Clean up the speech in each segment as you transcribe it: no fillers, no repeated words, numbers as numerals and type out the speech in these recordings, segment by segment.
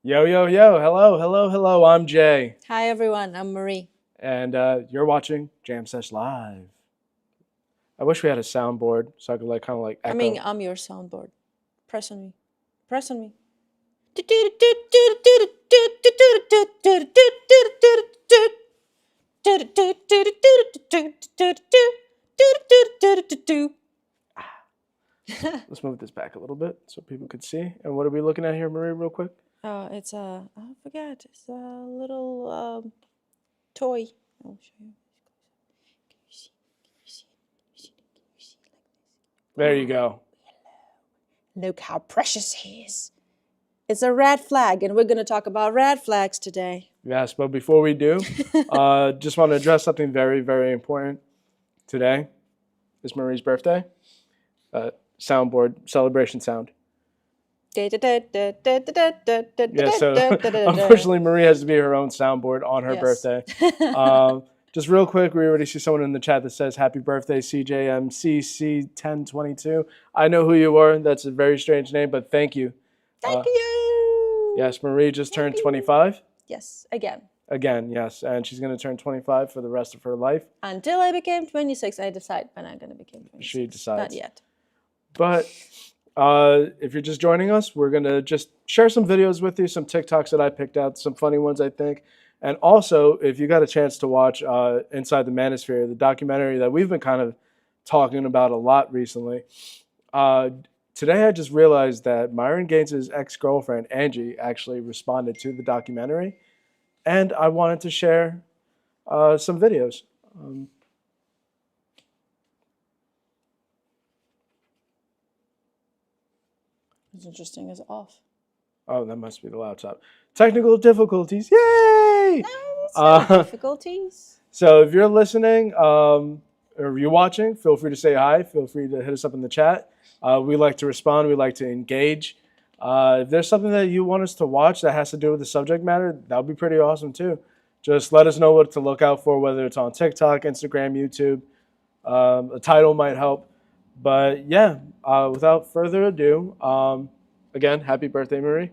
Yo, yo, yo, hello, hello, hello, I'm Jay. Hi everyone, I'm Marie. And you're watching Jam Sesh Live. I wish we had a soundboard so I could kind of echo. I'm your soundboard. Press on me. Press on me. Let's move this back a little bit so people could see. And what are we looking at here, Marie, real quick? It's I forgot. It's a little toy. I'll show you. There you go. Look how precious he is. It's a red flag, and we're going to talk about red flags today. Yes, but before we do, just want to address something very, very important. Today is Marie's birthday. Soundboard, celebration sound. Yeah, so unfortunately, Marie has to be her own soundboard on her birthday. Just real quick, we already see someone in the chat that says, happy birthday, CJMCC1022. I know who you are. That's a very strange name, but thank you. Thank you. Yes, Marie just turned 25. Yes, again. Again, yes. And she's going to turn 25 for the rest of her life. Until I became 26, I decide when I'm going to become 26. She decides. Not yet. But if you're just joining us, we're going to just share some videos with you, some TikToks that I picked out, some funny ones, I think. And also, if you got a chance to watch Inside the Manosphere, the documentary that we've been kind of talking about a lot recently, today I just realized that Myron Gaines's ex-girlfriend, Angie, actually responded to the documentary. And I wanted to share some videos. It's interesting as off. Oh, that must be the laptop. Technical difficulties. Yay! No difficulties. So if you're listening or you're watching, feel free to say hi. Feel free to hit us up in the chat. We like to respond. We like to engage. If there's something that you want us to watch that has to do with the subject matter, that would be pretty awesome too. Just let us know what to look out for, whether it's on TikTok, Instagram, YouTube. A title might help. But yeah, without further ado, again, happy birthday, Marie.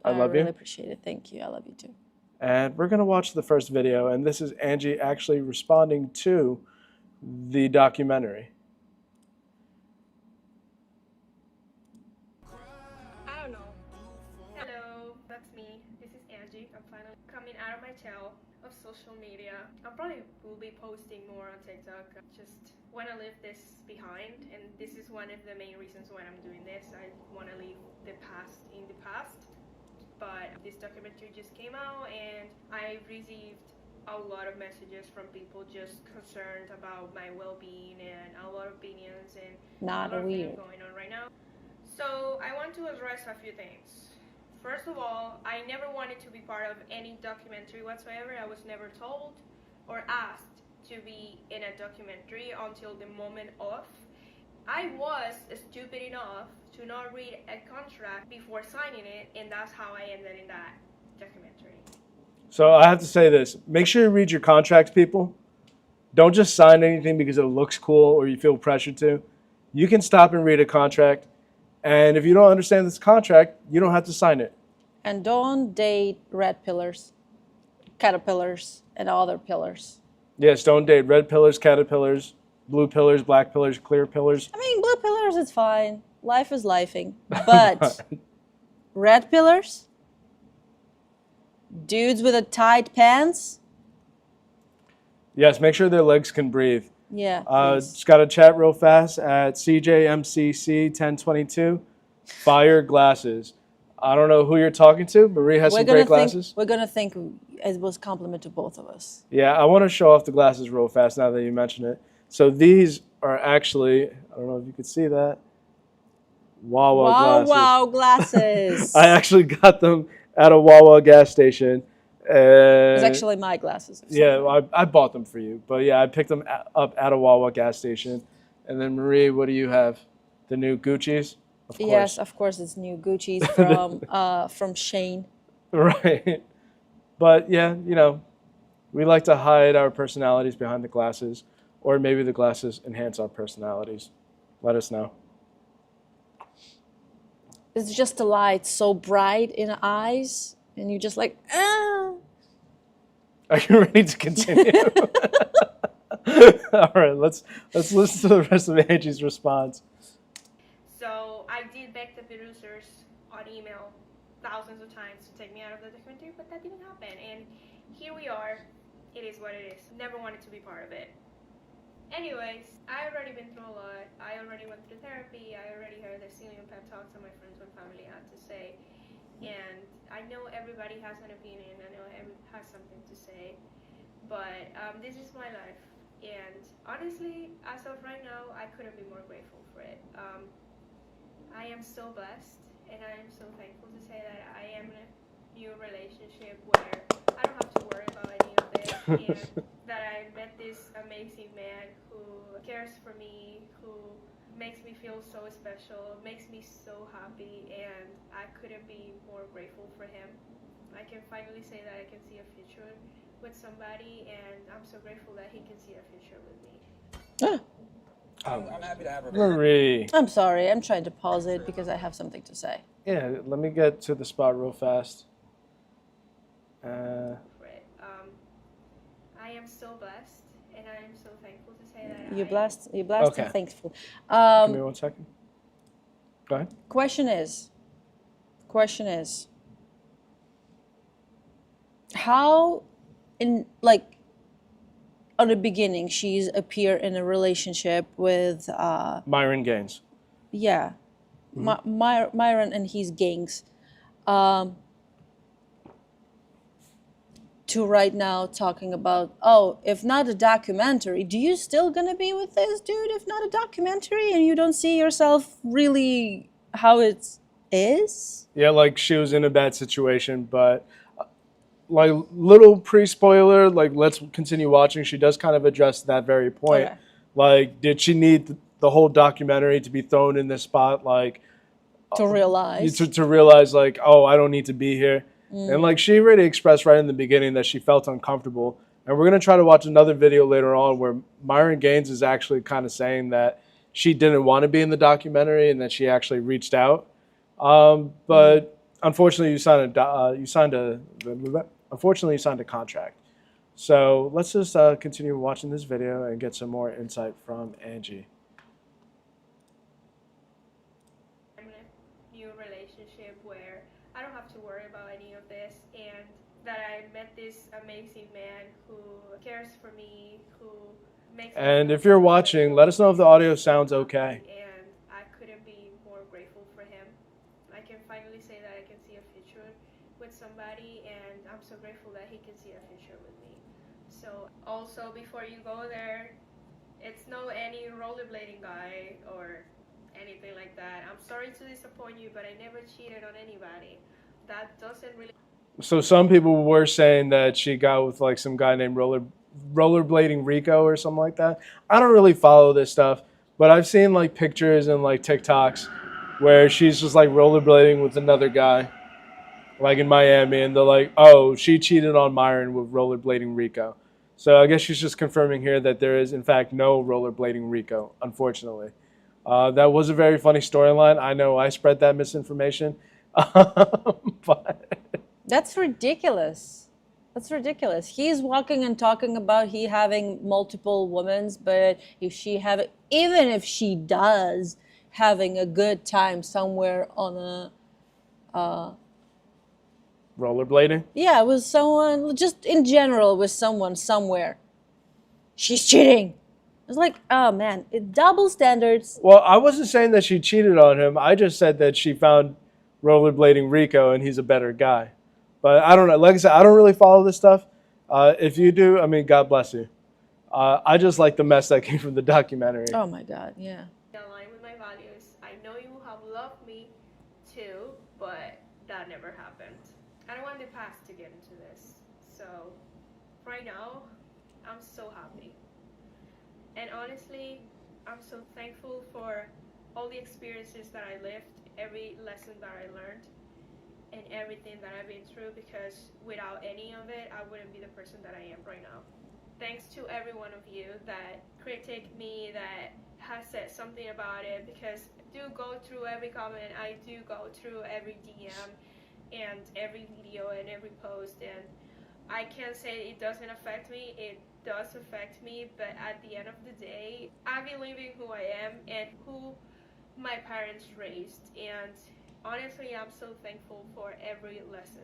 I love you. I really appreciate it. Thank you. I love you too. And we're going to watch the first video, and this is Angie actually responding to the documentary. I don't know. Hello, that's me. This is Angie. I'm finally coming out of my shell of social media. I probably will be posting more on TikTok. I just want to leave this behind, and this is one of the main reasons why I'm doing this. I want to leave the past in the past. But this documentary just came out, and I received a lot of messages from people just concerned about my well-being and a lot of opinions and Not a lot of weird. things going on right now. So I want to address a few things. First of all, I never wanted to be part of any documentary whatsoever. I was never told or asked to be in a documentary until the moment of. I was stupid enough to not read a contract before signing it, and that's how I ended in that documentary. So I have to say this. Make sure you read your contracts, people. Don't just sign anything because it looks cool or you feel pressured to. You can stop and read a contract. And if you don't understand this contract, you don't have to sign it. And don't date red pillars, caterpillars, and other pillars. Yes, don't date red pillars, caterpillars, blue pillars, black pillars, clear pillars. I mean, blue pillars, it's fine. Life is lifing. But red pillars? Dudes with a tight pants? Yes, make sure their legs can breathe. Yeah. Just got to chat real fast at CJMCC1022. Fire glasses. I don't know who you're talking to. Marie has some great glasses. We're going to think it was a compliment to both of us. Yeah, I want to show off the glasses real fast now that you mention it. So these are actually, I don't know if you could see that, Wawa glasses. Wow glasses. I actually got them at a Wawa gas station. It was actually my glasses. Yeah, I bought them for you. But yeah, I picked them up at a Wawa gas station. And then Marie, what do you have? The new Gucci's? Of course. Yes, of course it's new Gucci's from Shane. Right. But yeah, you know, we like to hide our personalities behind the glasses. Or maybe the glasses enhance our personalities. Let us know. It's just the light so bright in the eyes and you're just like, ah. Are you ready to continue? All right, let's listen to the rest of Angie's response. So I did beg the producers on email thousands of times to take me out of the documentary, but that didn't happen. And here we are. It is what it is. Never wanted to be part of it. Anyways, I already been through a lot. I already went through therapy. I already heard the zillion pep talks that my friends and family had to say. And I know everybody has an opinion. I know everybody has something to say. But this is my life. And honestly, as of right now, I couldn't be more grateful for it. I am so blessed, and I am so thankful to say that I am in a new relationship where I don't have to worry about any of this, and that I met this amazing man who cares for me, who makes me feel so special, makes me so happy, and I couldn't be more grateful for him. I can finally say that I can see a future with somebody, and I'm so grateful that he can see a future with me. I'm happy to have her. Marie. I'm sorry, I'm trying to pause it because I have something to say. Yeah, let me get to the spot real fast. For it. I am so blessed, and I am so thankful to say that You're blessed Okay. and thankful. Give me 1 second. Go ahead. Question is, how in like on the beginning she's appear in a relationship with Myron Gaines. yeah, Myron and his gangs, to right now talking about, oh, if not a documentary, do you still gonna be with this dude if not a documentary, and you don't see yourself really how it is? Yeah, like she was in a bad situation, but like little pre-spoiler, like let's continue watching. She does kind of address that very point. Okay. Like, did she need the whole documentary to be thrown in this spot? Like, To realize. to realize like, oh, I don't need to be here. And like she already expressed right in the beginning that she felt uncomfortable. And we're gonna try to watch another video later on where Myron Gaines is actually kind of saying that she didn't want to be in the documentary and that she actually reached out. But unfortunately, you signed a contract. So let's just continue watching this video and get some more insight from Angie. I'm in a new relationship where I don't have to worry about any of this, and that I met this amazing man who cares for me, who makes me And feel if you're so watching, special, let us know if the makes me audio so sounds happy, okay. And I couldn't be more grateful for him. I can finally say that I can see a future with somebody, and I'm so grateful that he can see a future with me. So also, before you go there, it's no any rollerblading guy or anything like that. I'm sorry to disappoint you, but I never cheated on anybody. That doesn't really. So some people were saying that she got with like some guy named Rollerblading Rico or something like that. I don't really follow this stuff, but I've seen like pictures and like TikToks where she's just like rollerblading with another guy, like in Miami, and they're like, oh, she cheated on Myron with Rollerblading Rico. So I guess she's just confirming here that there is in fact no Rollerblading Rico, unfortunately. That was a very funny storyline. I know I spread that misinformation. But That's ridiculous. That's ridiculous. He's walking and talking about he having multiple women, but if she have, even if she does, having a good time somewhere on a rollerblading? yeah, with someone, just in general with someone somewhere, she's cheating. It's like, oh man, it double standards. Well, I wasn't saying that she cheated on him. I just said that she found Rollerblading Rico and he's a better guy. But I don't know. Like I said, I don't really follow this stuff. If you do, I mean, God bless you. I just like the mess that came from the documentary. Oh my God, yeah. Align with my values. I know you have loved me too, but that never happened. I don't want the past to get into this. So right now, I'm so happy. And honestly, I'm so thankful for all the experiences that I lived, every lesson that I learned, and everything that I've been through, because without any of it, I wouldn't be the person that I am right now. Thanks to every one of you that critique me, that has said something about it, because I do go through every comment, I do go through every DM, and every video and every post, and I can't say it doesn't affect me. It does affect me, but at the end of the day, I believe in who I am and who my parents raised, and honestly, I'm so thankful for every lesson.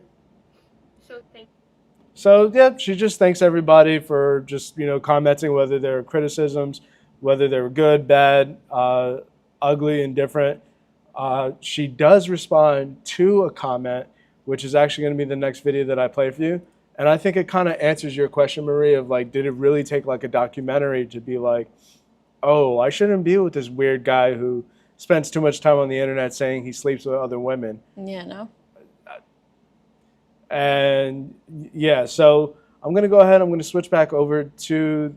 So thank So yeah, she just thanks everybody for just commenting, whether they're criticisms, whether they were good, bad, ugly, indifferent. She does respond to a comment, which is actually going to be the next video that I play for you. And I think it kind of answers your question, Marie, of like, did it really take like a documentary to be like, oh, I shouldn't be with this weird guy who spends too much time on the internet saying he sleeps with other women. Yeah, no. And yeah, so I'm going to go ahead. I'm going to switch back over to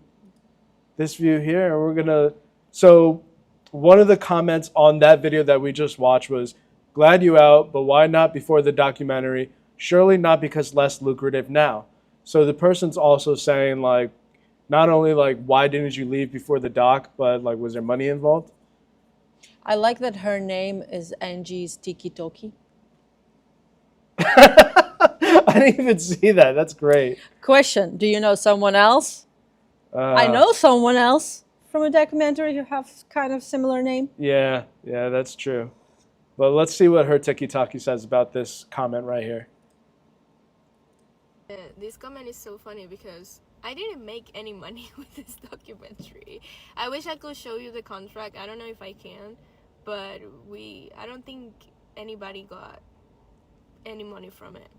this view here. And we're going to, so one of the comments on that video that we just watched was, glad you out, but why not before the documentary? Surely not because less lucrative now. So the person's also saying like, not only like, why didn't you leave before the doc, but like, was there money involved? I like that her name is Angie's Tiki Toki. I didn't even see that. That's great. Question, do you know someone else? I know someone else from a documentary who have kind of similar name. Yeah, that's true. But let's see what her tiki-taki says about this comment right here. This comment is so funny because I didn't make any money with this documentary. I wish I could show you the contract. I don't know if I can, but I don't think anybody got any money from it.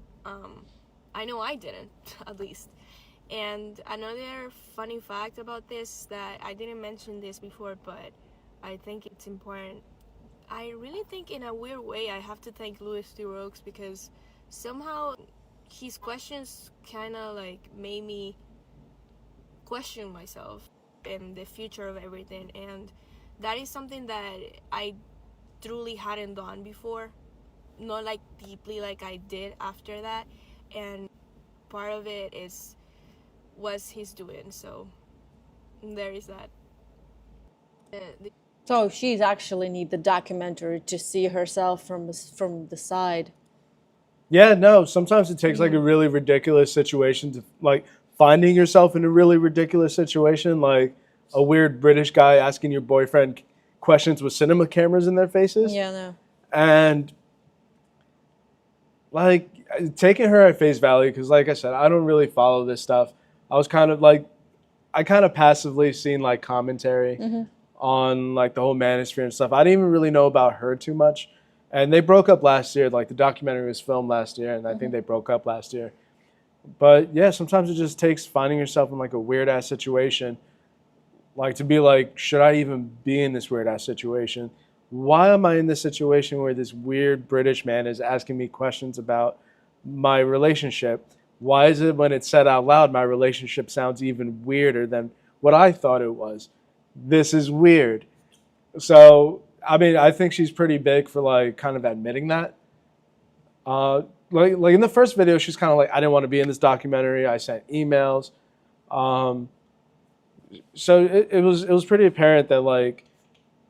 I know I didn't, at least. And another funny fact about this that I didn't mention this before, but I think it's important. I really think in a weird way I have to thank Theroux because somehow his questions kind of like made me question myself and the future of everything, and that is something that I truly hadn't done before, not like deeply like I did after that, and part of it was his doing, so there is that. So she's actually need the documentary to see herself from the side. Yeah, no, sometimes it takes like a really ridiculous situation to like finding yourself in a really ridiculous situation, like a weird British guy asking your boyfriend questions with cinema cameras in their faces. Yeah, no. And like taking her at face value, because like I said, I don't really follow this stuff. I was kind of like, I kind of passively seen like commentary on like the whole Manosphere and stuff. I didn't even really know about her too much. And they broke up last year. Like the documentary was filmed last year, and I think they broke up last year. But yeah, sometimes it just takes finding yourself in like a weird ass situation, like to be like, should I even be in this weird ass situation? Why am I in this situation where this weird British man is asking me questions about my relationship? Why is it when it's said out loud, my relationship sounds even weirder than what I thought it was? This is weird. So, I mean, I think she's pretty big for like kind of admitting that. Like in the first video, she's kind of like, I didn't want to be in this documentary. I sent emails. So it was pretty apparent that like,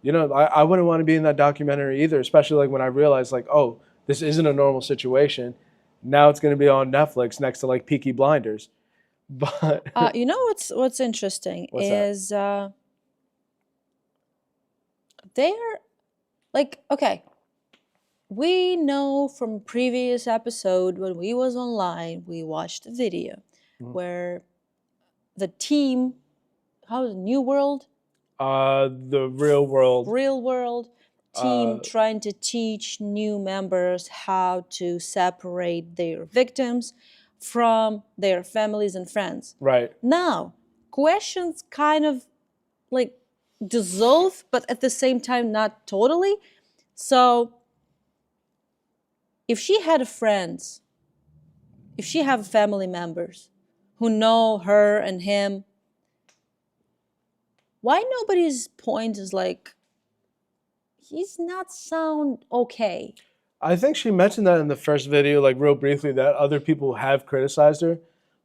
I wouldn't want to be in that documentary either, especially like when I realized like, oh, this isn't a normal situation. Now it's going to be on Netflix next to like Peaky Blinders. But you know what's interesting is they're like, okay, we know from previous episode when we was online, we watched a video where the team, New World? The Real World team trying to teach new members how to separate their victims from their families and friends. Right. Now, questions kind of like dissolve, but at the same time, not totally. So if she had friends, if she have family members who know her and him, why nobody's point is like, he's not sound okay? I think she mentioned that in the first video, like real briefly, that other people have criticized her.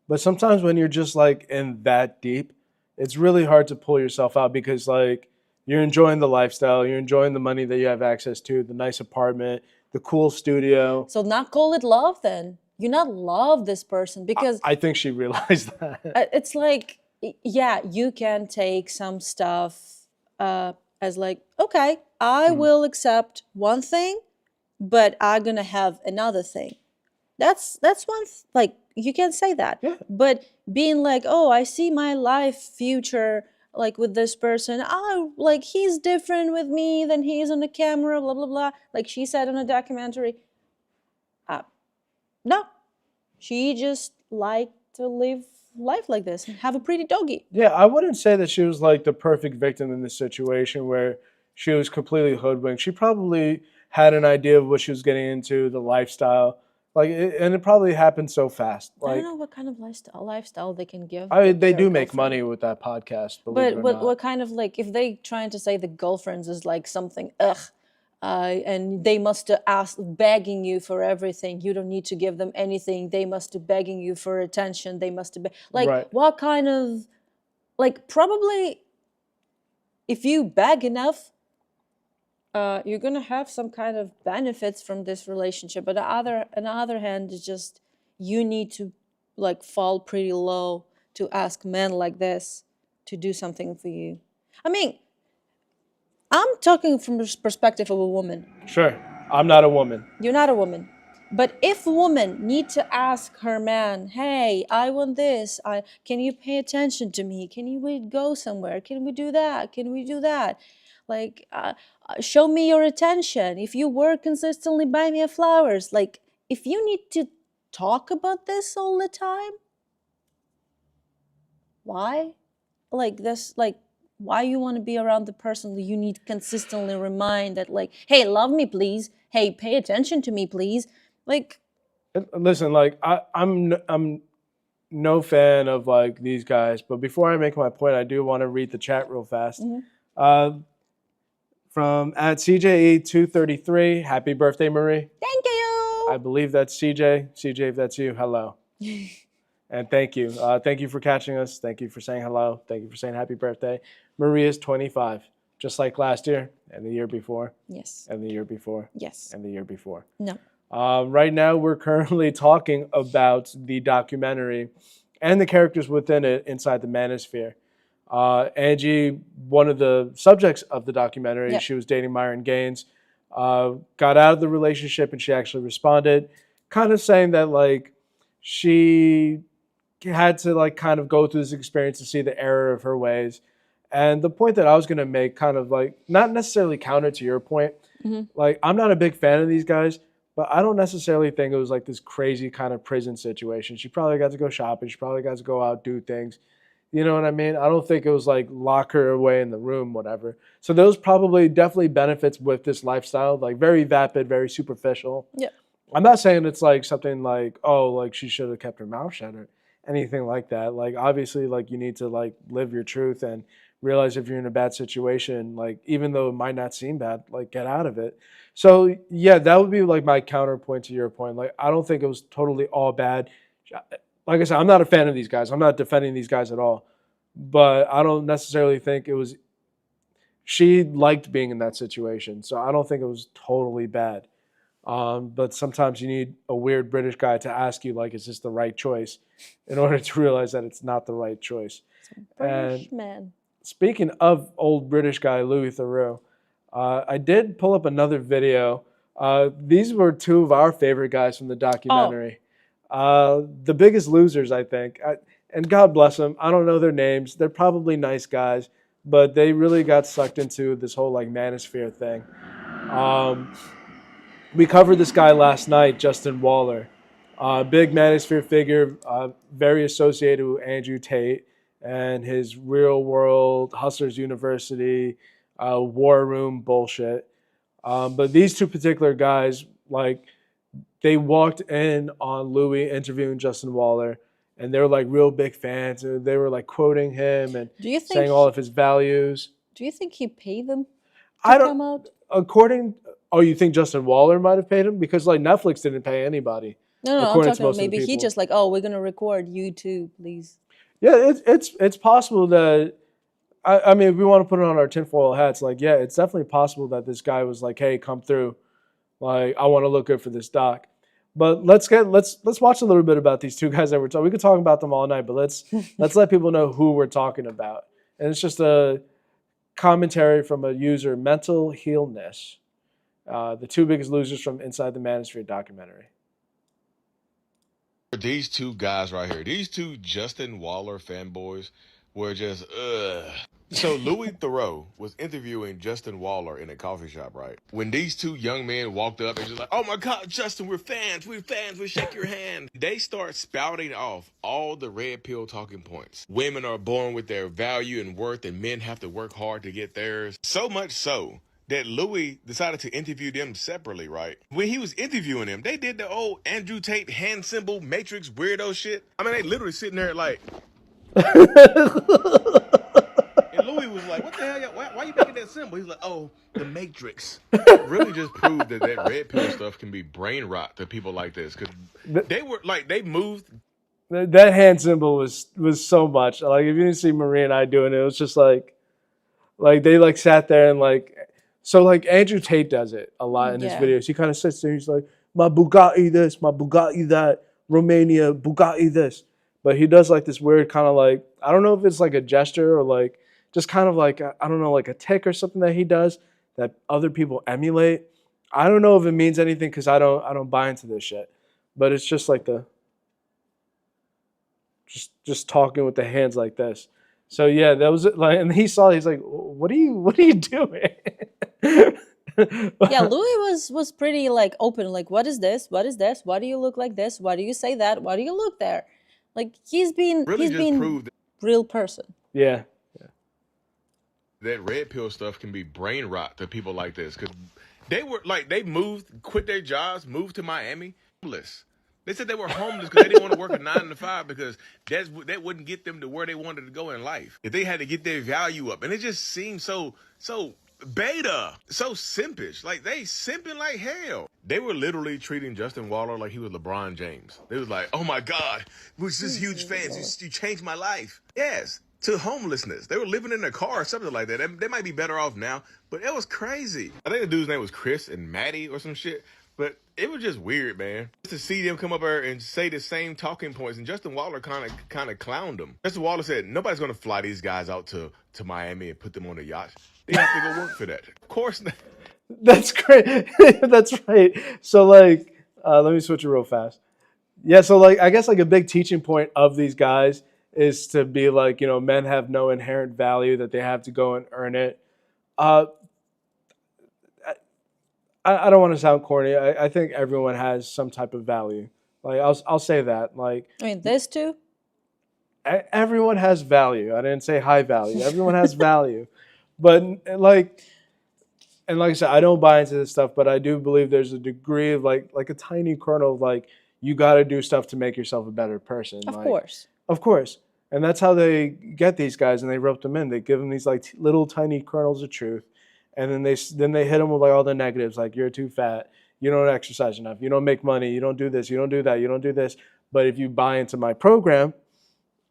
But sometimes when you're just like in that deep, it's really hard to pull yourself out because like you're enjoying the lifestyle, you're enjoying the money that you have access to, the nice apartment, the cool studio. So not call it love then. You not love this person because I think she realized that. it's like, yeah, you can take some stuff as like, okay, I will accept one thing, but I'm gonna have another thing. That's one like you can say that. Yeah. But being like, oh, I see my life future like with this person. Oh, like he's different with me than he is on the camera. Blah blah blah. Like she said on a documentary. No, she just liked to live life like this and have a pretty doggy. Yeah, I wouldn't say that she was like the perfect victim in this situation where she was completely hoodwinked. She probably had an idea of what she was getting into, the lifestyle, and it probably happened so fast. I Like, don't know what kind of lifestyle they can give. they their do make girlfriend. money with that podcast, believe But it or what not. what kind of like if they trying to say the girlfriends is like something and they must ask begging you for everything. You don't need to give them anything. They must be begging you for attention. They must be like Right. what kind of like probably if you beg enough, you're gonna have some kind of benefits from this relationship. But on the other hand, it's just you need to like fall pretty low to ask men like this to do something for you. I mean, I'm talking from the perspective of a woman. Sure, I'm not a woman. You're not a woman. But if a woman need to ask her man, hey, I want this, can you pay attention to me? Can we go somewhere? Can we do that? Can we do that? Like, show me your attention. If you work consistently, buy me flowers. Like, if you need to talk about this all the time, why? Like this, like why you want to be around the person that you need consistently remind that like, hey, love me please. Hey, pay attention to me please. Like, Listen, like I'm no fan of like these guys, but before I make my point, I do want to read the chat real fast. From at CJE233, happy birthday, Marie. thank you. I believe that's CJ. CJ, if that's you, hello. And thank you. Thank you for catching us. Thank you for saying hello. Thank you for saying happy birthday. Marie is 25, just like last year and the year before Yes. and the year before Yes. and the year before. No. Right now, we're currently talking about the documentary and the characters within it inside the Manosphere. Angie, one of the subjects of the documentary, Yep. she was dating Myron Gaines, got out of the relationship and she actually responded, kind of saying that like she had to like kind of go through this experience to see the error of her ways. And the point that I was going to make kind of like not necessarily counter to your point. Like I'm not a big fan of these guys, but I don't necessarily think it was like this crazy kind of prison situation. She probably got to go shopping. She probably got to go out, do things. You know what I mean? I don't think it was like lock her away in the room, whatever. So those probably definitely benefits with this lifestyle, like very vapid, very superficial. Yeah. I'm not saying it's like something like, oh, like she should have kept her mouth shut or anything like that. Like obviously like you need to like live your truth and realize if you're in a bad situation, like even though it might not seem bad, like get out of it. So yeah, that would be like my counterpoint to your point. Like I don't think it was totally all bad. Like I said, I'm not a fan of these guys. I'm not defending these guys at all. But I don't necessarily think it was, she liked being in that situation. So I don't think it was totally bad. But sometimes you need a weird British guy to ask you, like, is this the right choice? In order to realize that it's not the right choice. British man. Speaking of old British guy, Louis Theroux, I did pull up another video. These were two of our favorite guys from the documentary. The Biggest Losers, I think. And God bless them. I don't know their names. They're probably nice guys, but they really got sucked into this whole like Manosphere thing. We covered this guy last night, Justin Waller. Big Manosphere figure, very associated with Andrew Tate and his Real World Hustlers University war room bullshit. But these two particular guys, like, they walked in on Louis interviewing Justin Waller, and they were like real big fans. And they were like quoting him and saying all of his values. Do you think he paid them to I don't. come out? Oh, you think Justin Waller might have paid him? Because like Netflix didn't pay anybody. No, I'm according to talking most about of the maybe he people. just like, oh, we're gonna record you too, please. Yeah, it's possible that. I mean, if we want to put it on our tinfoil hats, like, yeah, it's definitely possible that this guy was like, hey, come through. Like, I want to look good for this doc. But let's watch a little bit about these two guys that we're talking. We could talk about them all night, but let's let people know who we're talking about. And it's just a commentary from a user, Mental Healness. The two biggest losers from Inside the Manosphere documentary. These two guys right here, these two Justin Waller fanboys were just, ugh. So Louis Theroux was interviewing Justin Waller in a coffee shop, right? When these two young men walked up and just like, oh my God, Justin, we're fans, we'll shake your hand. They start spouting off all the red pill talking points. Women are born with their value and worth, and men have to work hard to get theirs. So much so that Louis decided to interview them separately, right? When he was interviewing them, they did the old Andrew Tate hand symbol matrix weirdo shit. I mean, they literally sitting there like... And Louis was like, what the hell, why you making that symbol? He's like, oh, the matrix. Really just proved that red pill stuff can be brain rot to people like this. Because they were, like, they moved... That hand symbol was so much. Like, if you didn't see Marie and I doing it, it was just like they like sat there and like... So, like, Andrew Tate does it a lot in his videos. He kind of sits there. He's like, my Bugatti this, my Bugatti that, Romania, Bugatti this. But he does, like, this weird kind of, like, I don't know if it's, like, a gesture or, like, just kind of, like, I don't know, like a tick or something that he does that other people emulate. I don't know if it means anything because I don't buy into this shit. But it's just, like, the... Just talking with the hands like this. So yeah, that was like, and he saw. He's like, "What are you doing?" Yeah, Louis was pretty like open. Like, what is this? What is this? Why do you look like this? Why do you say that? Why do you look there? Like he's been real person. Yeah. That red pill stuff can be brain rot to people like this because they were like they quit their jobs, moved to Miami, homeless. They said they were homeless because they didn't want to work a 9 to 5 because that wouldn't get them to where they wanted to go in life. If they had to get their value up, and it just seemed so beta, so simpish. Like they simping like hell. They were literally treating Justin Waller like he was LeBron James. They was like, "Oh my God, we're just huge fans. You changed my life." Yes, to homelessness. They were living in a car or something like that. They might be better off now, but it was crazy. I think the dude's name was Chris and Maddie or some shit. But it was just weird, man. Just to see them come up here and say the same talking points, and Justin Waller kind of clowned them. Justin Waller said, nobody's going to fly these guys out to Miami and put them on a yacht. They have to go work for that. Of course not. That's great. That's right. So, like, let me switch it real fast. Yeah, so, like, I guess, like, a big teaching point of these guys is to be like, you know, men have no inherent value, that they have to go and earn it. I don't want to sound corny. I think everyone has some type of value. Like I'll say that. Like I mean, this too. Everyone has value. I didn't say high value. Everyone has value, but like I said, I don't buy into this stuff. But I do believe there's a degree of like a tiny kernel of like you got to do stuff to make yourself a better person. Of course. Of course. And that's how they get these guys, and they rope them in. They give them these like little tiny kernels of truth. And then they hit them with like all the negatives, like you're too fat, you don't exercise enough, you don't make money, you don't do this, you don't do that, you don't do this. But if you buy into my program,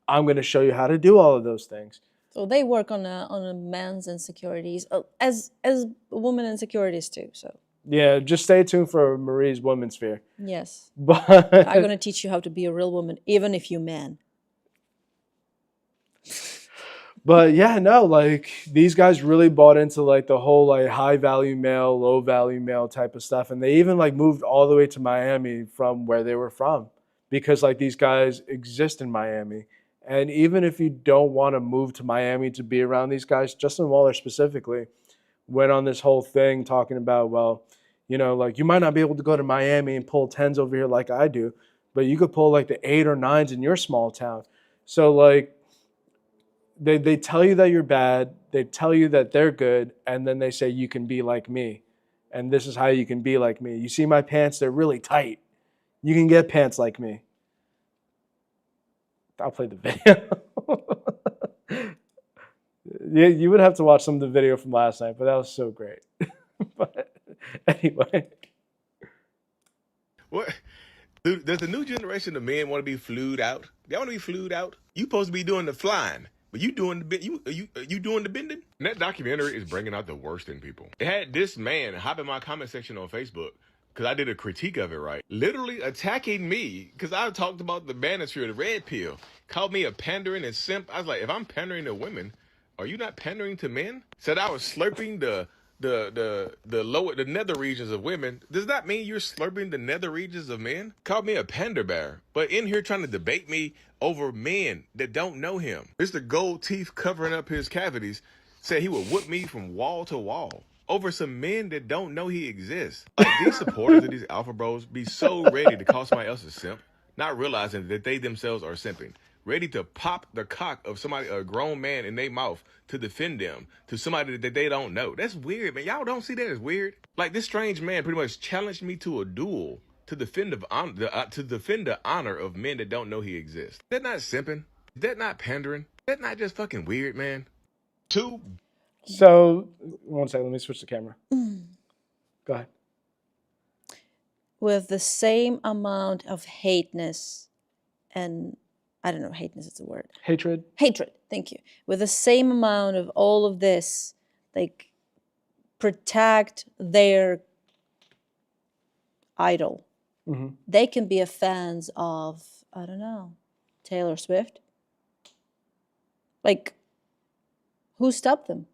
I'm going to show you how to do all of those things. So they work on a man's insecurities as a woman insecurities too. So yeah, just stay tuned for Marie's Manosphere. Yes, but I'm going to teach you how to be a real woman, even if you're man. But yeah, no, like these guys really bought into like the whole like high value male, low value male type of stuff. And they even like moved all the way to Miami from where they were from because like these guys exist in Miami. And even if you don't want to move to Miami to be around these guys, Justin Waller specifically went on this whole thing talking about, well, you know, like you might not be able to go to Miami and pull 10s over here like I do, but you could pull like the 8 or 9s in your small town. So like, They tell you that you're bad, they tell you that they're good, and then they say you can be like me. And this is how you can be like me. You see my pants, they're really tight. You can get pants like me. I'll play the video. Yeah, you would have to watch some of the video from last night, but that was so great. But anyway. What? Dude, does the new generation of men want to be flued out? They want to be flued out? You supposed to be doing the flying. But you doing the bending? And that documentary is bringing out the worst in people. It had this man hop in my comment section on Facebook because I did a critique of it, right? Literally attacking me because I talked about the Manosphere, the red pill, called me a pandering and simp. I was like, if I'm pandering to women, are you not pandering to men? Said I was slurping the nether regions of women. Does that mean you're slurping the nether regions of men? Called me a pander bear, but in here trying to debate me over men that don't know him. Mr. Gold Teeth covering up his cavities said he would whoop me from wall to wall over some men that don't know he exists. Like, these supporters of these alpha bros be so ready to call somebody else a simp, not realizing that they themselves are simping. Ready to pop the cock of somebody, a grown man, in their mouth to defend them to somebody that they don't know. That's weird, man. Y'all don't see that as weird? Like, this strange man pretty much challenged me to a duel to defend the honor of men that don't know he exists. Is that not simping? Is that not pandering? Is that not just fucking weird, man? Two. So, one second, let me switch the camera. Go ahead. With the same amount of hateness and I don't know, hateness is a word. Hatred. Hatred, thank you. With the same amount of all of this, like, protect their idol. Mm-hmm. They can be fans of, I don't know, Taylor Swift. Like, who stopped them?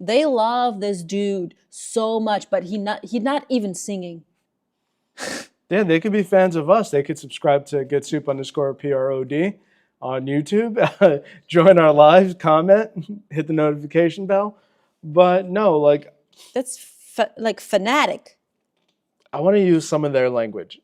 They love this dude so much, but he's not even singing. Yeah, they could be fans of us. They could subscribe to GetSoup_PROD on YouTube, join our lives, comment, hit the notification bell. But no, like, That's like fanatic. I want to use some of their language.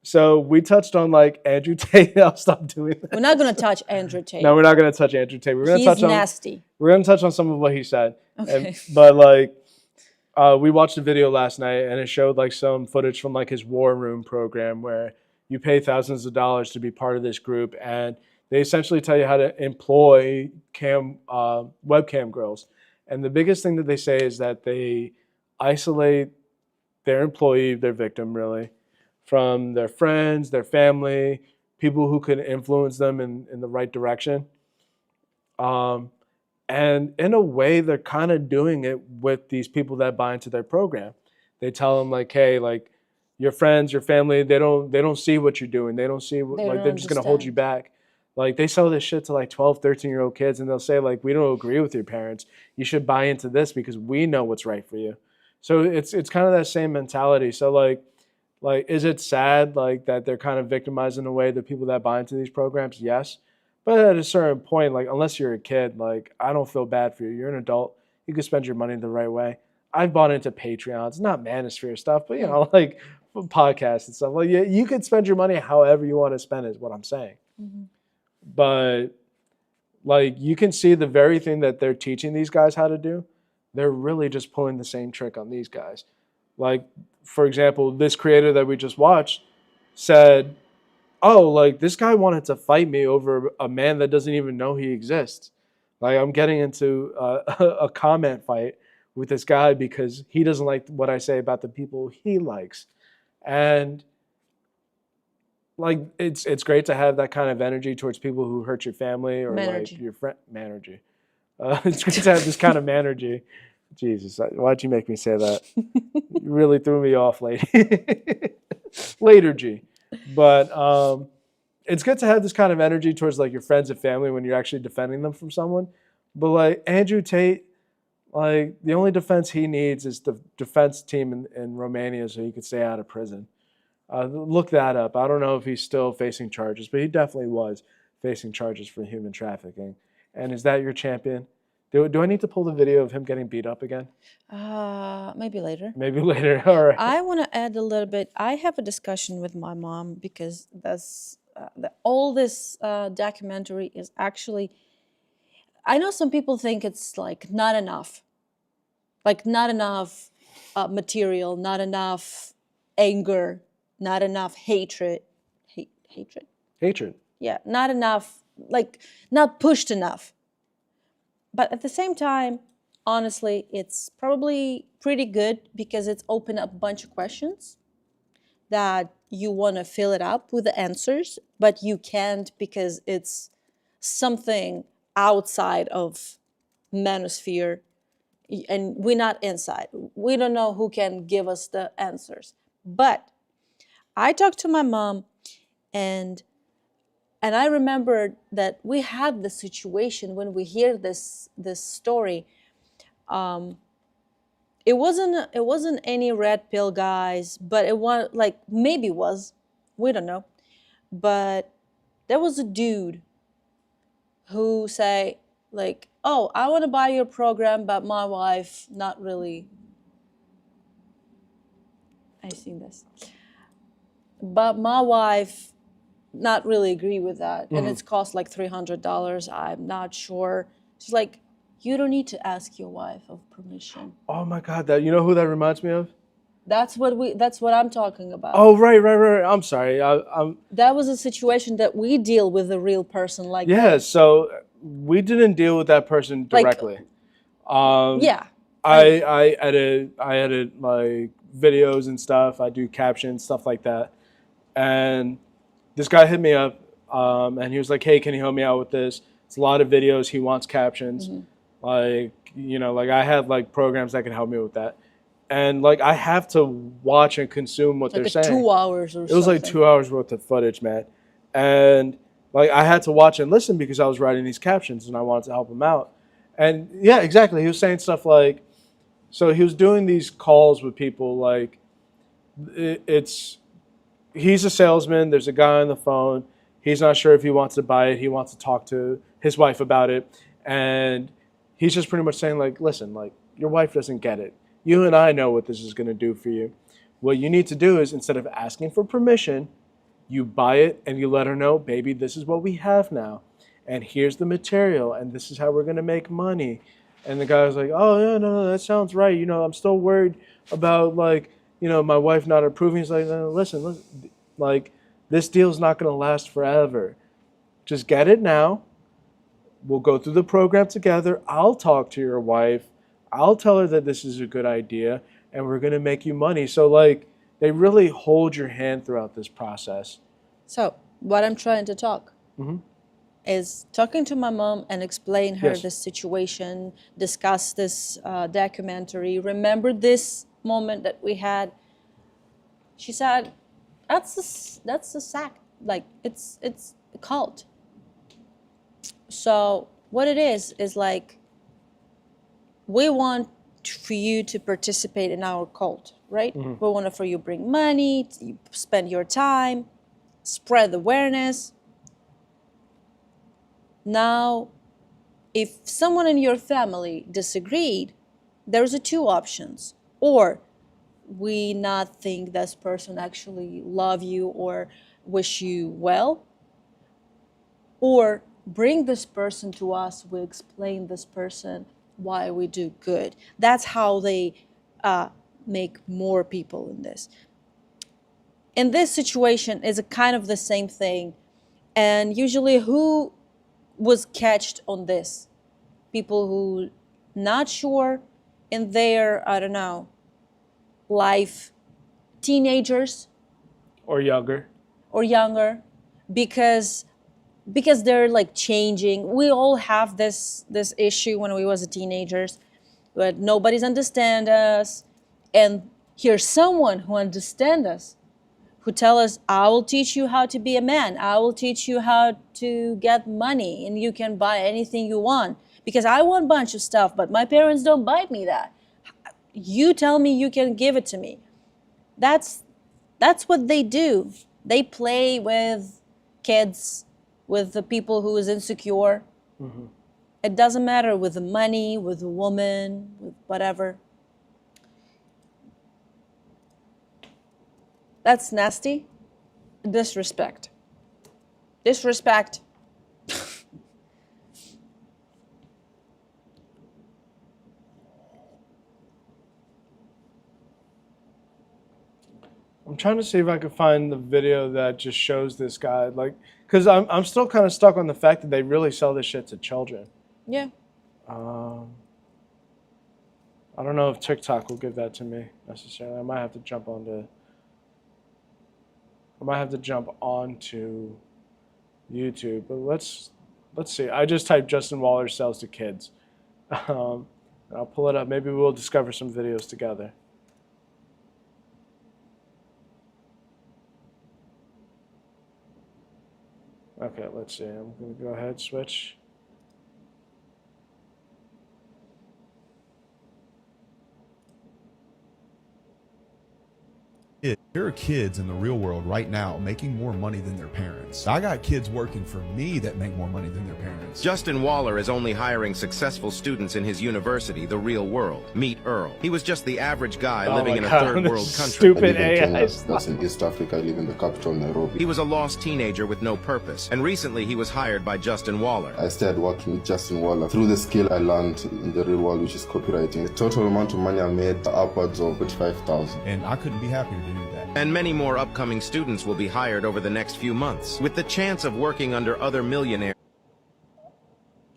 So we touched on like Andrew Tate. I'll stop doing that. We're not going to touch Andrew Tate. No, we're not going to touch Andrew Tate. We're going to touch on nasty. We're going to touch on some of what he said. Okay. But like, we watched a video last night, and it showed like some footage from like his War Room program, where you pay thousands of dollars to be part of this group, and they essentially tell you how to employ webcam girls. And the biggest thing that they say is that they isolate their employee, their victim, really, from their friends, their family, people who could influence them in the right direction. And in a way, they're kind of doing it with these people that buy into their program. They tell them like, hey, like, your friends, your family, they don't see what you're doing. They don't see what, like, they're just going to hold you back. Like, they sell this shit to like 12, 13-year-old kids, and they'll say like, we don't agree with your parents. You should buy into this because we know what's right for you. So it's kind of that same mentality. So like, is it sad like that they're kind of victimized in a way, the people that buy into these programs? Yes. But at a certain point, like, unless you're a kid, like, I don't feel bad for you. You're an adult. You can spend your money the right way. I've bought into Patreons, not Manosphere stuff, but, you know, like podcasts and stuff. Like, you could spend your money however you want to spend it, is what I'm saying. Mm-hmm. But, like, you can see the very thing that they're teaching these guys how to do, they're really just pulling the same trick on these guys. Like, for example, this creator that we just watched said, oh, like, this guy wanted to fight me over a man that doesn't even know he exists. Like, I'm getting into a comment fight with this guy because he doesn't like what I say about the people he likes. And, like, it's great to have that kind of energy towards people who hurt your family or Manergy. like your friend. Manergy. It's great to have this kind of manergy. Jesus, why'd you make me say that? You really threw me off, lady. Later, G. But it's good to have this kind of energy towards like your friends and family when you're actually defending them from someone. But like Andrew Tate, like, the only defense he needs is the defense team in Romania so he can stay out of prison. Look that up. I don't know if he's still facing charges, but he definitely was facing charges for human trafficking. And is that your champion? Do I need to pull the video of him getting beat up again? Maybe later. Maybe later. All right. I want to add a little bit. I have a discussion with my mom because all this documentary is actually, I know some people think it's like not enough material, not enough anger, not enough hatred. Hatred. Yeah, not enough, like, not pushed enough. But at the same time, honestly, it's probably pretty good because it's opened up a bunch of questions that you want to fill it up with the answers, but you can't because it's something outside of Manosphere and we're not inside. We don't know who can give us the answers. But I talked to my mom, and I remembered that we had the situation when we hear this story. It wasn't any red pill guys, but it was like, maybe it was, we don't know. But there was a dude who say like, oh, I want to buy your program, but my wife not really. I seen this, but my wife not really agree with that, and it's cost like $300. I'm not sure. She's like, you don't need to ask your wife of permission. Oh my God, that, you know who that reminds me of? That's what I'm talking about. Oh, right. I'm sorry. I'm That was a situation that we deal with a real person like yeah. this. So we didn't deal with that person Like, directly. Yeah. I edit like videos and stuff. I do captions, stuff like that. And this guy hit me up, and he was like, "Hey, can you help me out with this? It's a lot of videos. He wants captions. Like, you know, like I have like programs that can help me with that." And like I have to watch and consume what Like they're saying. 2 hours or something. It was like 2 hours worth of footage, man. And like I had to watch and listen because I was writing these captions and I wanted to help him out. And yeah, exactly. He was saying stuff like, so he was doing these calls with people like he's a salesman. There's a guy on the phone. He's not sure if he wants to buy it. He wants to talk to his wife about it. And he's just pretty much saying like, listen, like your wife doesn't get it. You and I know what this is going to do for you. What you need to do is, instead of asking for permission, you buy it and you let her know, baby, this is what we have now. And here's the material. And this is how we're going to make money. And the guy was like, oh, yeah, no, that sounds right. You know, I'm still worried about, like, you know, my wife not approving. He's like, no, listen, like, this deal's not going to last forever. Just get it now. We'll go through the program together. I'll talk to your wife. I'll tell her that this is a good idea, and we're going to make you money. So, like, they really hold your hand throughout this process. So, what I'm trying to talk is talking to my mom and explain her Yes. this situation, discuss this documentary, remember this moment that we had. She said, that's a sect, like it's a cult. So what it is like, we want for you to participate in our cult, right? We want for you to bring money, you spend your time, spread awareness. Now, if someone in your family disagreed, there's two options. Or we not think this person actually love you or wish you well, or bring this person to us, we explain this person why we do good. That's how they make more people in this. In this situation, is a kind of the same thing. And usually who was catched on this? People who not sure in their, I don't know, life, teenagers Or younger. or younger, because they're like changing. We all have this issue when we was teenagers, but nobody's understand us. And here's someone who understand us, who tell us, I will teach you how to be a man. I will teach you how to get money, and you can buy anything you want. Because I want a bunch of stuff, but my parents don't buy me that. You tell me you can give it to me. That's what they do. They play with kids, with the people who is insecure. It doesn't matter with the money, with the woman, with whatever. That's nasty. Disrespect. Disrespect. I'm trying to see if I can find the video that just shows this guy, like, because I'm still kind of stuck on the fact that they really sell this shit to children. Yeah. I don't know if TikTok will give that to me necessarily. I might have to jump onto YouTube. But let's see. I just typed Justin Waller sells to kids. I'll pull it up. Maybe we'll discover some videos together. Okay, let's see. I'm going to go ahead, switch. There are kids in the real world right now making more money than their parents. I got kids working for me that make more money than their parents. Justin Waller is only hiring successful students in his university, the real world. Meet Earl. He was just the average guy living in a third world country. Stupid I live in AI. Kenya. That's in East Africa. I live in the capital, Nairobi. He was a lost teenager with no purpose, and recently he was hired by Justin Waller. I started working with Justin Waller through the skill I learned in the real world, which is copywriting. The total amount of money I made upwards of 45,000. And I couldn't be happier to do that. And many more upcoming students will be hired over the next few months, with the chance of working under other millionaires.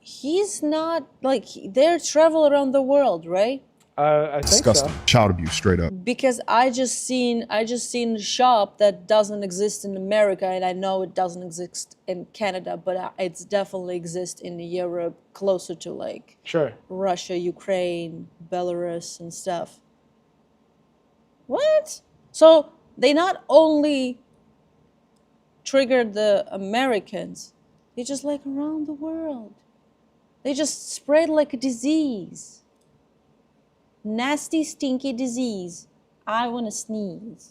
He's not like they travel around the world, right? I think Disgusting. so. Child abuse, straight up. Because I just seen a shop that doesn't exist in America, and I know it doesn't exist in Canada, but it's definitely exists in Europe, closer to like Sure. Russia, Ukraine, Belarus, and stuff. What? So they not only triggered the Americans, they just like around the world. They just spread like a disease. Nasty, stinky disease. I want to sneeze.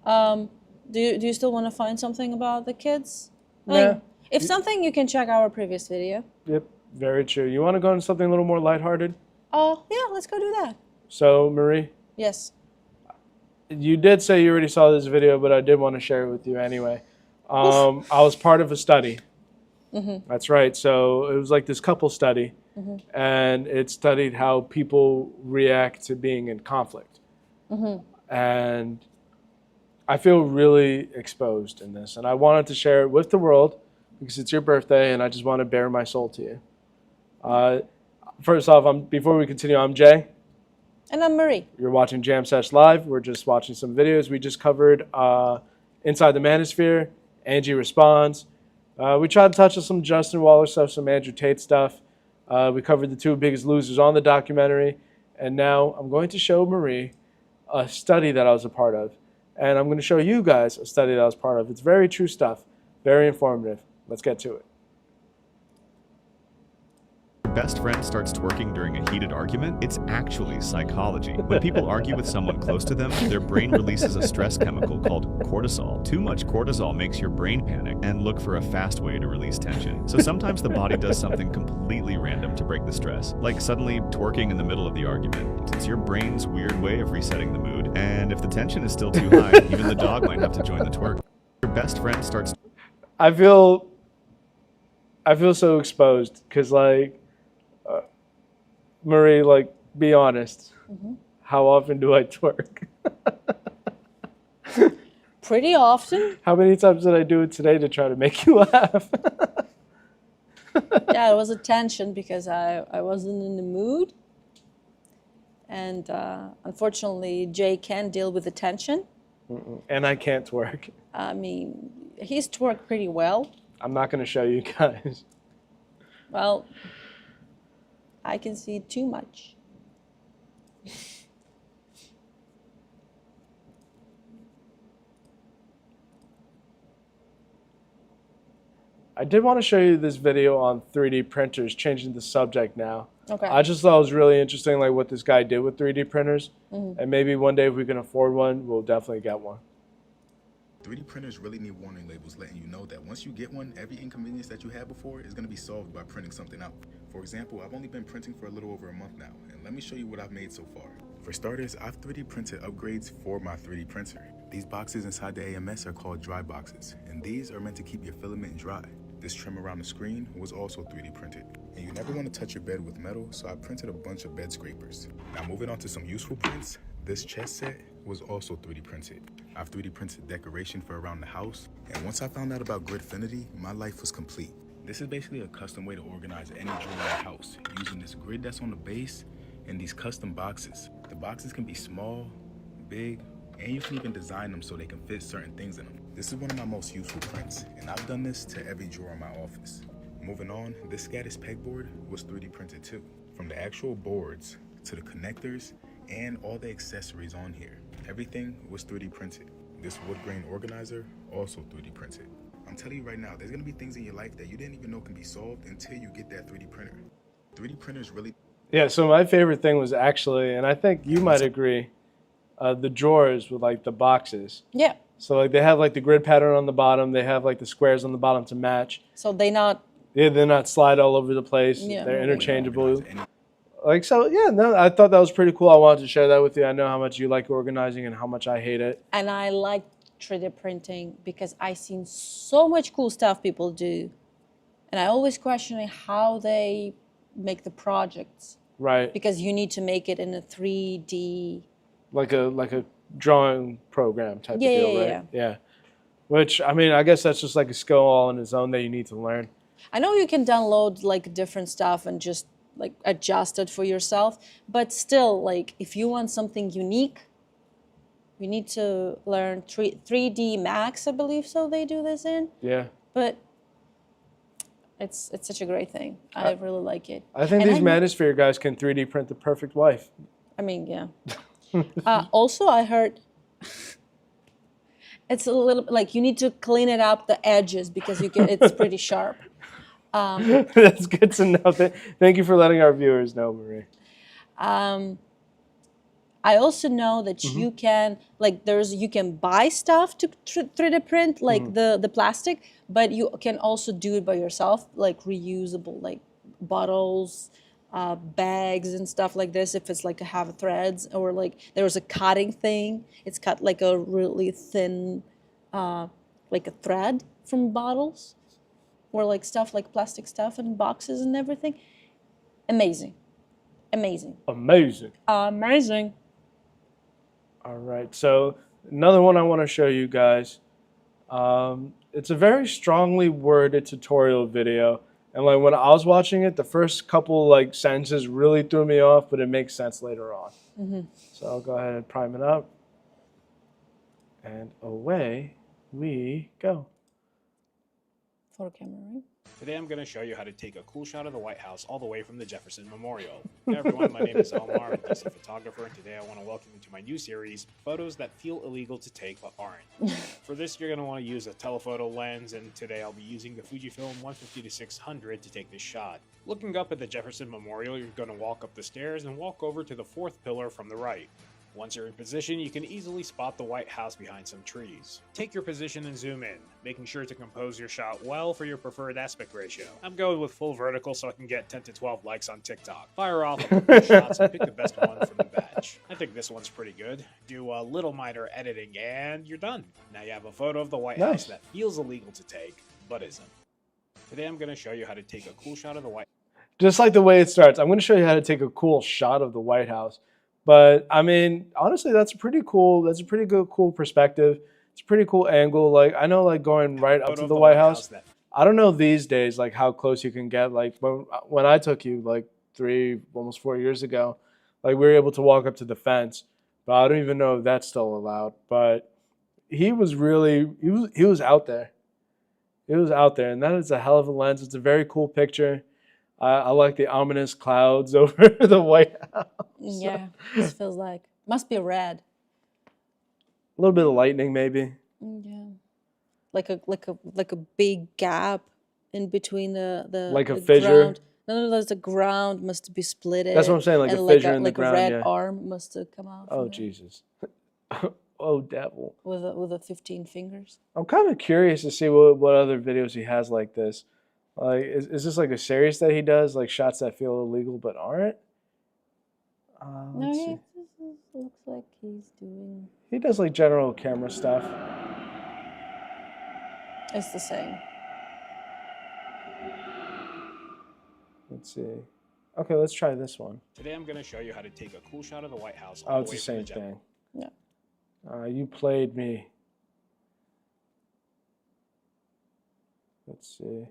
Do you still want to find something about the kids? Yeah. If something, you can check our previous video. Yep, very true. You want to go into something a little more lighthearted? Oh, yeah, let's go do that. So, Marie, Yes. you did say you already saw this video, but I did want to share it with you anyway. I was part of a study. That's right. So it was like this couple study, and it studied how people react to being in conflict. And I feel really exposed in this, and I wanted to share it with the world because it's your birthday, and I just want to bare my soul to you. First off, before we continue, I'm Jay. And I'm Marie. You're watching Jam Sesh Live. We're just watching some videos. We just covered Inside the Manosphere, Angie Responds. We tried to touch on some Justin Waller stuff, some Andrew Tate stuff. We covered the two biggest losers on the documentary. And now I'm going to show Marie a study that I was a part of. And I'm going to show you guys a study that I was part of. It's very true stuff, very informative. Let's get to it. Best friend starts twerking during a heated argument, it's actually psychology. When people argue with someone close to them, their brain releases a stress chemical called cortisol. Too much cortisol makes your brain panic and look for a fast way to release tension. So sometimes the body does something completely random to break the stress, like suddenly twerking in the middle of the argument. It's your brain's weird way of resetting the mood, and if the tension is still too high, even the dog might have to join the twerk. Your best friend starts... I feel so exposed because, like, Marie, like, be honest. How often do I twerk? Pretty often. How many times did I do it today to try to make you laugh? Yeah, it was a tension because I wasn't in the mood. And unfortunately, Jay can't deal with the tension. And I can't twerk. I mean, he's twerked pretty well. I'm not going to show you guys. Well, I can see too much. I did want to show you this video on 3D printers, changing the subject now. Okay. I just thought it was really interesting, like what this guy did with 3D printers. And maybe one day if we can afford one, we'll definitely get one. 3D printers really need warning labels letting you know that once you get one, every inconvenience that you had before is going to be solved by printing something out. For example, I've only been printing for a little over a month now, and let me show you what I've made so far. For starters, I've 3D printed upgrades for my 3D printer. These boxes inside the AMS are called dry boxes, and these are meant to keep your filament dry. This trim around the screen was also 3D printed. And you never want to touch your bed with metal, so I printed a bunch of bed scrapers. Now moving on to some useful prints, this chest set was also 3D printed. I've 3D printed decoration for around the house, and once I found out about Gridfinity, my life was complete. This is basically a custom way to organize any drawer in the house, using this grid that's on the base and these custom boxes. The boxes can be small, big, and you can even design them so they can fit certain things in them. This is one of my most useful prints, and I've done this to every drawer in my office. Moving on, this Scadis pegboard was 3D printed too. From the actual boards to the connectors and all the accessories on here. Everything was 3D printed. This wood grain organizer, also 3D printed. I'm telling you right now, there's gonna be things in your life that you didn't even know can be solved until you get that 3D printer. 3D printers really... Yeah, so my favorite thing was actually, and I think you might agree, the drawers with like the boxes. Yeah. So like they have like the grid pattern on the bottom, they have like the squares on the bottom to match. So they're not slide all over the place. Yeah. They're interchangeable. Like, so yeah, no, I thought that was pretty cool. I wanted to share that with you. I know how much you like organizing and how much I hate it. And I like 3D printing because I've seen so much cool stuff people do. And I always question how they make the projects. Right. Because you need to make it in a 3D. Like a drawing program type of Yeah, deal, yeah, right? Yeah. Which, I mean, I guess that's just like a skill all on its own that you need to learn. I know you can download like different stuff and just like adjust it for yourself, but still, like if you want something unique, you need to learn 3D Max, I believe so they do this in. Yeah. But it's such a great thing. I really like it. I think these Manosphere guys can 3D print the perfect wife. I mean, yeah. Also, I heard it's a little like you need to clean it up the edges because it's pretty sharp. That's good to know. Thank you for letting our viewers know, Marie. I also know that you can you can buy stuff to 3D print like the plastic, but you can also do it by yourself, like reusable, like bottles, bags and stuff like this. If it's like have threads or like there's a cutting thing, it's cut like a really thin, like a thread from bottles. Or like stuff like plastic stuff and boxes and everything. Amazing. Amazing. Amazing. Amazing. All right, so another one I want to show you guys. It's a very strongly worded tutorial video. And like when I was watching it, the first couple like sentences really threw me off, but it makes sense later on. So I'll go ahead and prime it up. And away we go. Photo camera, right? Today I'm going to show you how to take a cool shot of the White House all the way from the Jefferson Memorial. Hey everyone, my name is Omar, I'm a DC photographer, and today I want to welcome you to my new series, Photos That Feel Illegal to Take But Aren't. For this you're going to want to use a telephoto lens, and today I'll be using the Fujifilm 150-600 to take this shot. Looking up at the Jefferson Memorial, you're going to walk up the stairs and walk over to the fourth pillar from the right. Once you're in position, you can easily spot the White House behind some trees. Take your position and zoom in, making sure to compose your shot well for your preferred aspect ratio. I'm going with full vertical so I can get 10 to 12 likes on TikTok. Fire off a couple of shots and pick the best one from the batch. I think this one's pretty good. Do a little minor editing and you're done. Now you have a photo of the White House that feels illegal to take, but isn't. Today I'm going to show you how to take a cool shot of the White House. Just like the way it starts, I'm going to show you how to take a cool shot of the White House. But I mean, honestly, that's a pretty good, cool perspective. It's a pretty cool angle. Like I know, like going right up to the White House. I don't know these days, like how close you can get. Like when I took you, like almost 4 years ago, like we were able to walk up to the fence. But I don't even know if that's still allowed. But he was out there. He was out there, and that is a hell of a lens. It's a very cool picture. I like the ominous clouds over the White House. Yeah, this feels like must be red. A little bit of lightning, maybe. Yeah, like a big gap in between the like a the fissure. Ground. No, there's the ground must be split. That's what I'm saying, like a fissure in the ground. Like a red yeah. arm must have come out. Oh Jesus! Oh devil! With a 15 fingers. I'm kind of curious to see what other videos he has like this. Like, is this like a series that he does, like shots that feel illegal but aren't? No, it looks like he's doing. He does like general camera stuff. It's the same. Let's see. Okay, let's try this one. Today I'm going to show you how to take a cool shot of the White House. Oh, it's the same thing. Yeah. You played me. Let's see.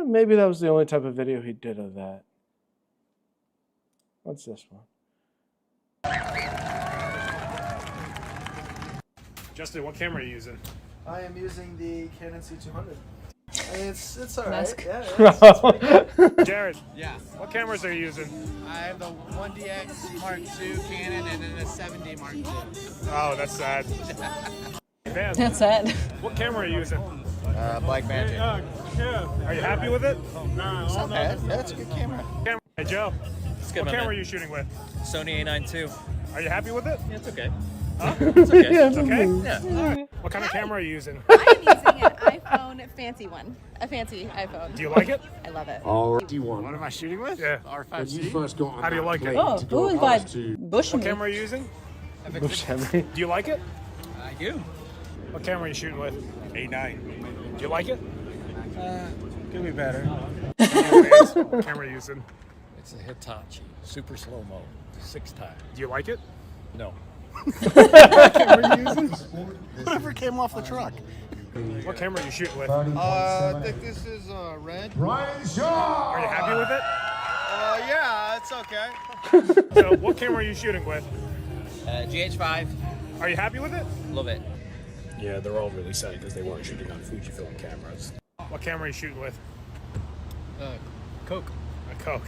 Maybe that was the only type of video he did of that. What's this one? Justin, what camera are you using? I am using the Canon C200. I mean, it's all right. Mask. Yeah, it's pretty cool. Jared, Yeah. what cameras are you using? I have the 1DX Mark II Canon and then a 7D Mark II. Oh, that's sad. Man, That's it. what camera are you using? Black Magic. Are you happy with it? It's not bad. Yeah, it's a good camera. Hey, Joe. It's good, What my camera man. are you shooting with? Sony A9 II. Are you happy with it? Yeah, it's okay. Huh? It's okay. It's okay? Yeah. All right. What kind of camera are you using? I'm using an iPhone fancy one. A fancy iPhone. Do you like it? I love it. What am I shooting with? Yeah. R5C. How do you like it? Oh, who invited What Bushman? camera are you using? Bush Henry. Do you like it? I do. What camera are you shooting with? A9. Do you like it? Could be better. Anyways, what camera are you using? It's a Hitachi. Super slow-mo. 6-time. Do you like it? No. What camera are you using? Whatever came off the truck. What camera are you shooting with? I think this is red. Are you happy with it? Yeah, it's okay. So, what camera are you shooting with? GH5. Are you happy with it? Love it. Yeah, they're all really sad because they weren't shooting on Fujifilm cameras. What camera are you shooting with? Coke. A Coke.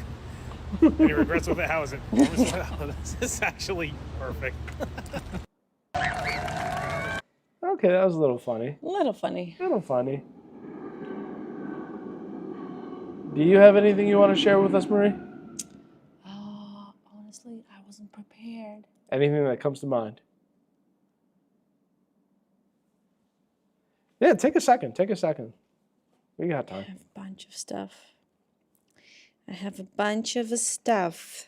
Any regrets with it? How is it? This is actually perfect. Okay, that was a little funny. A little funny. A little funny. Do you have anything you want to share with us, Marie? Honestly, I wasn't prepared. Anything that comes to mind? Yeah, take a second. Take a second. We got I time. have a bunch of stuff. I have a bunch of stuff.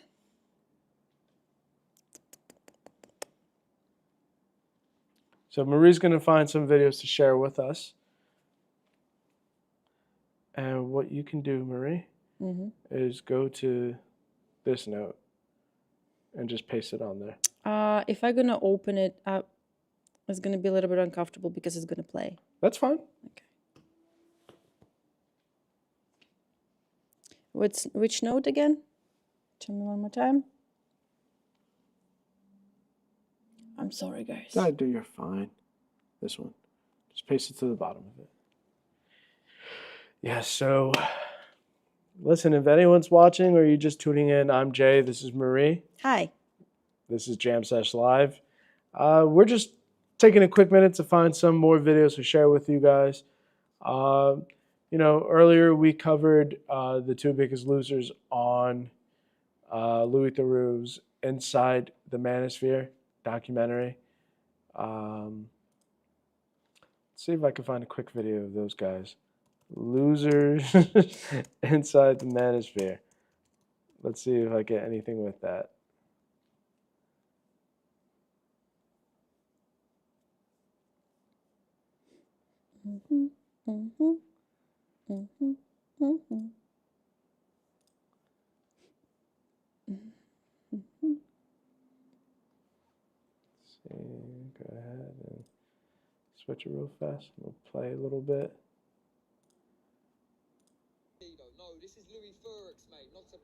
So Marie's going to find some videos to share with us. And what you can do, Marie, is go to this note and just paste it on there. If I'm gonna open it up, it's gonna be a little bit uncomfortable because it's gonna play. That's fine. Okay. Which note again? Tell me one more time. I'm sorry, guys. No, dude, you're fine. This one. Just paste it to the bottom of it. Yeah, so listen, if anyone's watching or you're just tuning in, I'm Jay. This is Marie. Hi. This is Jam Sesh Live. We're just taking a quick minute to find some more videos to share with you guys. You know, earlier we covered the two biggest losers on Louis Theroux's Inside the Manosphere documentary. Let's see if I can find a quick video of those guys. Losers Inside the Manosphere. Let's see if I get anything with that. See, go ahead and switch it real fast. We'll play a little bit. No, this is Louis Theroux, mate, not a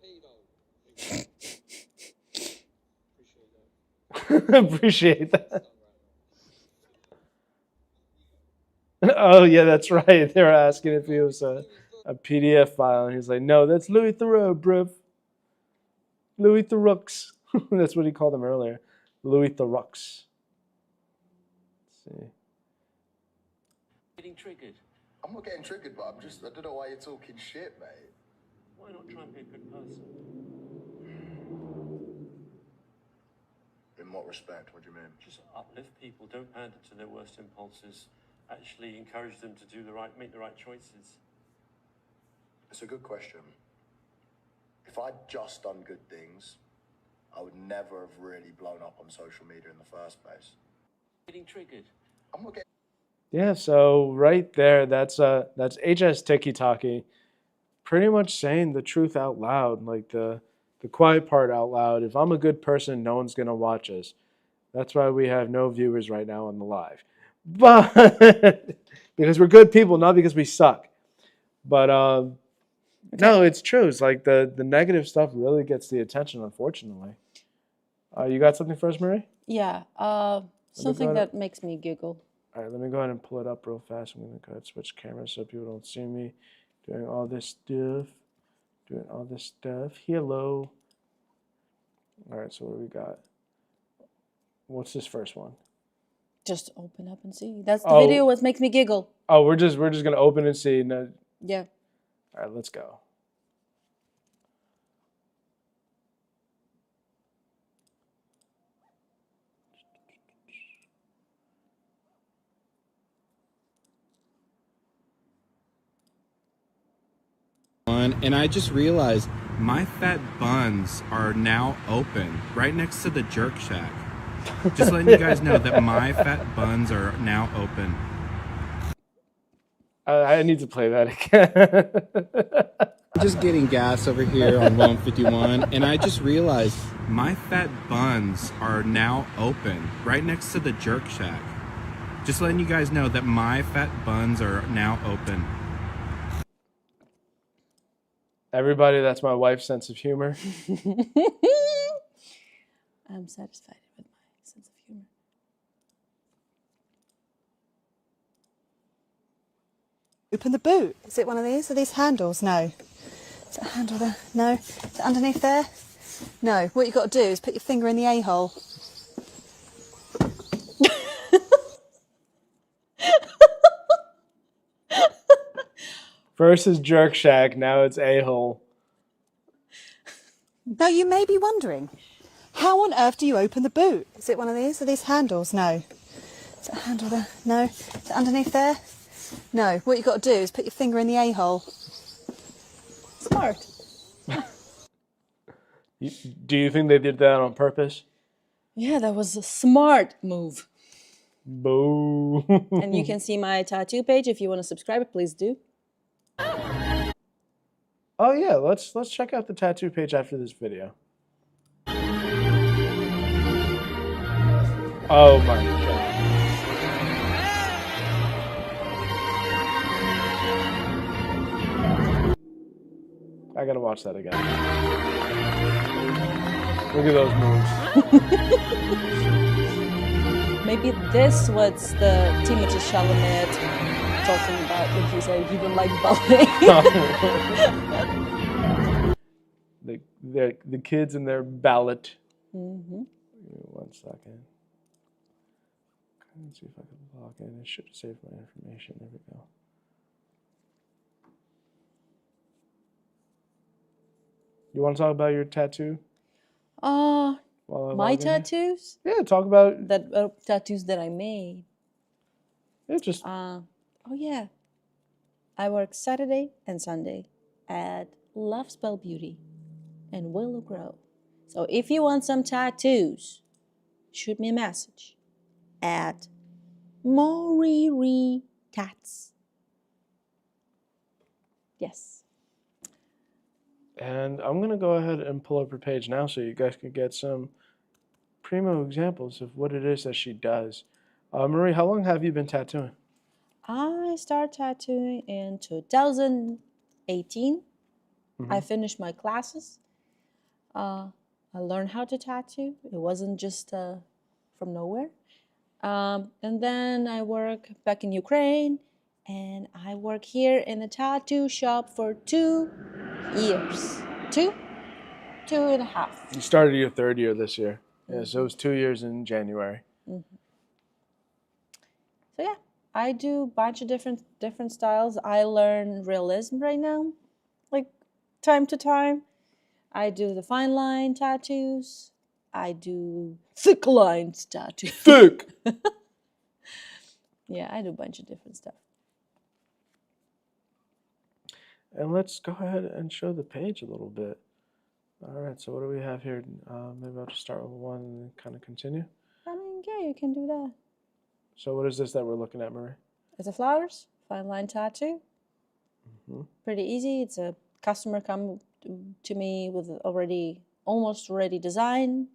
pedo. Appreciate that. Oh, yeah, that's right. They were asking if it was a PDF file, and he's like, no, that's Louis Theroux, bruv. Louis Theroux. That's what he called him earlier. Louis Theroux. Let's see. Getting triggered. I'm not getting triggered, but I don't know why you're talking shit, mate. Why not try and be a good person? In what respect? What do you mean? Just uplift people, don't pander to their worst impulses. Actually encourage them to do make the right choices. It's a good question. If I'd just done good things, I would never have really blown up on social media in the first place. Getting triggered. I'm not getting. Yeah, so right there, that's HS Tiki Taki, pretty much saying the truth out loud, like the quiet part out loud. If I'm a good person, no one's gonna watch us. That's why we have no viewers right now on the live, but because we're good people, not because we suck. But no, it's true. It's like the negative stuff really gets the attention, unfortunately. You got something for us, Marie? Yeah. Something that makes me giggle. All right, let me go ahead and pull it up real fast. I'm going to go ahead and switch cameras so people don't see me doing all this stuff. Hello. All right, so what do we got? What's this first one? Just open up and see. That's the video what makes me giggle. Oh, we're just gonna open and see. No. Yeah. All right, let's go. And I just realized my fat buns are now open right next to the Jerk Shack. Just letting you guys know that my fat buns are now open. I need to play that again. Just getting gas over here on 151, and I just realized my fat buns are now open right next to the Jerk Shack. Just letting you guys know that my fat buns are now open. Everybody, that's my wife's sense of humor. I'm satisfied with my sense of humor. Open the boot. Is it one of these? Are these handles? No. Is it a handle there? No. Is it underneath there? No. What you've got to do is put your finger in the a-hole. First is Jerk Shack, now it's A-hole. Now you may be wondering, how on earth do you open the boot? Is it one of these? Are these handles? No. Is it a handle there? No. Is it underneath there? No. What you've got to do is put your finger in the a-hole. Smart. Do you think they did that on purpose? Yeah, that was a smart move. Boo. And you can see my tattoo page if you want to subscribe, please do. Oh yeah, let's check out the tattoo page after this video. Oh my god. I gotta watch that again. Look at those moves. Maybe this was the Timothée Chalamet talking about when he said he didn't like ballet. the kids and their ballot. Mm-hmm. Give me 1 second. Let's see if I can log in. It should save my information. There we go. You want to talk about your tattoo? My tattoos? Yeah, talk about that tattoos that I made. Yeah, just. Oh yeah, I work Saturday and Sunday at Love Spell Beauty in Willow Grove. So if you want some tattoos, shoot me a message at Moriri Tats. Yes. And I'm going to go ahead and pull up her page now so you guys can get some primo examples of what it is that she does. Marie, how long have you been tattooing? I started tattooing in 2018. Mm-hmm. I finished my classes. I learned how to tattoo. It wasn't just from nowhere. And then I work back in Ukraine, and I work here in the tattoo shop for 2 years. 2.5. You started your 3rd year this year. Yeah, so it was 2 years in January. Mm-hmm. So yeah, I do a bunch of different styles. I learn realism right now, like time to time. I do the fine line tattoos. I do thick lines tattoos. Thick! Yeah, I do a bunch of different stuff. And let's go ahead and show the page a little bit. All right, so what do we have here? Maybe I'll just start with one and then kind of continue. I mean, yeah, you can do that. So what is this that we're looking at, Marie? It's a flowers, fine line tattoo. Mm-hmm. Pretty easy. It's a customer come to me with almost ready design,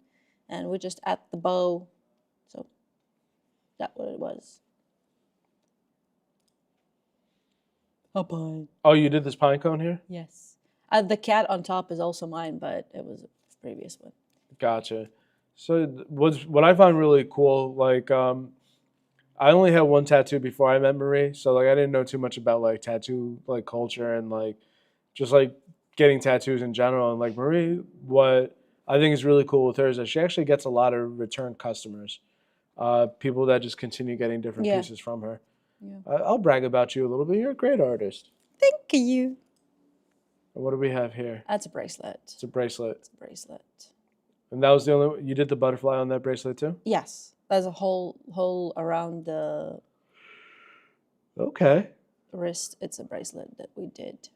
and we just add the bow. So that's what it was. A pine. Oh, you did this pine cone here? Yes. The cat on top is also mine, but it was a previous one. Gotcha. So what I find really cool, like I only had one tattoo before I met Marie, so like I didn't know too much about like tattoo like culture and like just like getting tattoos in general. And like Marie, what I think is really cool with her is that she actually gets a lot of return customers, people that just continue getting different pieces from her. Yeah. I'll brag about you a little bit. You're a great artist. Thank you. And what do we have here? That's a bracelet. It's a bracelet. It's a bracelet. And that was the only, you did the butterfly on that bracelet too? Yes. There's a hole around the wrist. It's a bracelet that we did.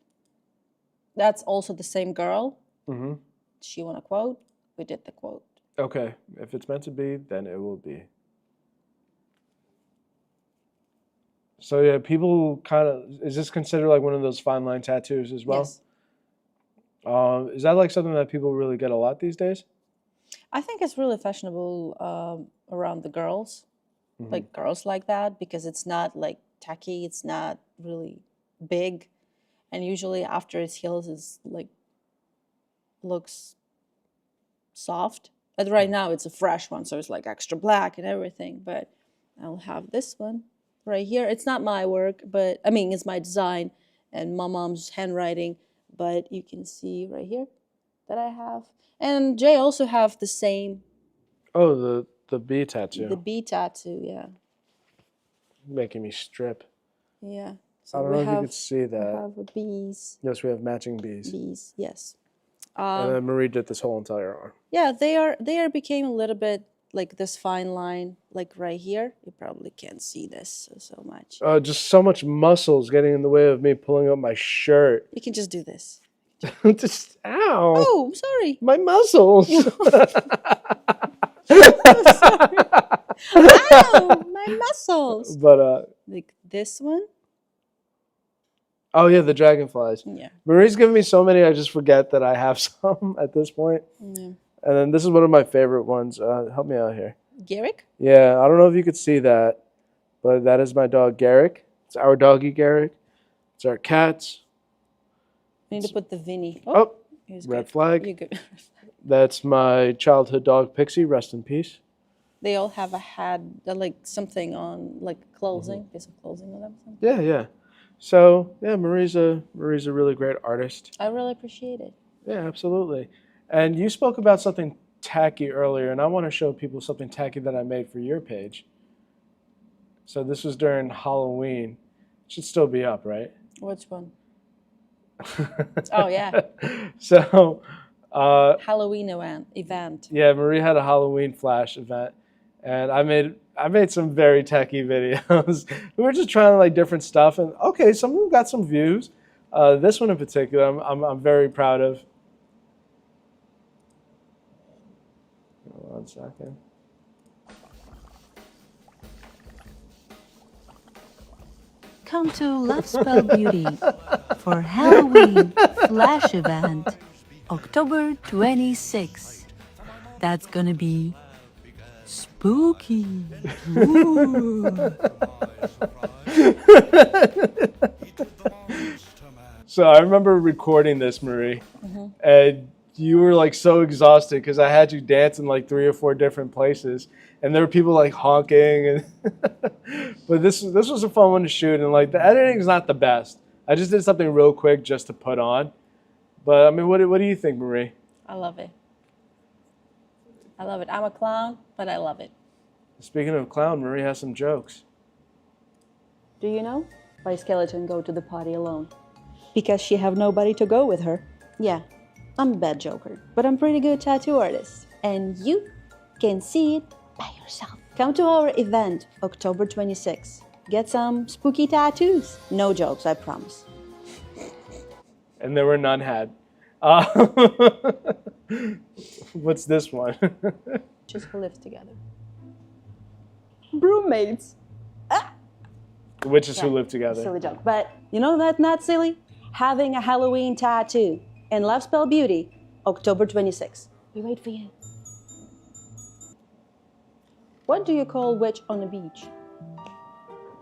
That's also the same girl. Mm-hmm. She want a quote. We did the quote. Okay. If it's meant to be, then it will be. So yeah, people kind of, is this considered like one of those fine line tattoos as well? Yes. Is that like something that people really get a lot these days? I think it's really fashionable around the girls, like girls like that, because it's not like tacky, it's not really big, and usually after it heals, it's like looks soft. But right now it's a fresh one, so it's like extra black and everything. But I'll have this one right here. It's not my work, but I mean it's my design and my mom's handwriting. But you can see right here that I have. And Jay also have the same. Oh, the bee tattoo. The bee tattoo, yeah. Making me strip. Yeah. So I don't know if you can see that. We have a bees. Yes, we have matching bees. Bees, yes. And then Marie did this whole entire arm. Yeah, they became a little bit like this fine line, like right here. You probably can't see this so much. Just so much muscles getting in the way of me pulling up my shirt. You can just do this. Just ow! Oh, I'm sorry. My muscles. Ow, my muscles. But like this one. Oh yeah, the dragonflies. Yeah. Marie's giving me so many, I just forget that I have some at this point. Yeah. And then this is one of my favorite ones. Help me out here. Garrick? Yeah, I don't know if you could see that, but that is my dog Garrick. It's our doggy Garrick. It's our cats. We need to put the Vinny. Oh, here's red good. flag. You're good. That's my childhood dog Pixie. Rest in peace. They all have a had like something on like closing, piece of closing on them. Yeah, yeah. So yeah, Marie's a really great artist. I really appreciate it. Yeah, absolutely. And you spoke about something tacky earlier, and I want to show people something tacky that I made for your page. So this was during Halloween. It should still be up, right? Which one? Oh yeah. So Halloween event. Yeah, Marie had a Halloween flash event, and I made some very techie videos. We were just trying like different stuff, and okay, some of them got some views. This one in particular, I'm very proud of. 1 second. Come to Love Spell Beauty for Halloween Flash Event, October 26th. That's gonna be spooky. Ooh. So I remember recording this, Marie, and you were like so exhausted because I had you dance in like 3 or 4 different places, and there were people like honking, and but this was a fun one to shoot, and like the editing's not the best. I just did something real quick just to put on, but I mean, what do you think, Marie? I love it. I love it. I'm a clown, but I love it. Speaking of clown, Marie has some jokes. Do you know why skeleton go to the party alone? Because she have nobody to go with her. Yeah, I'm a bad joker, but I'm pretty good tattoo artist. And you can see it by yourself. Come to our event, October 26th. Get some spooky tattoos. No jokes, I promise. And there were none had. What's this one? Just who lives together. Broommates. Witches who live together. Silly joke. But you know that's not silly? Having a Halloween tattoo in Love Spell Beauty, October 26th. We wait for you. What do you call witch on the beach?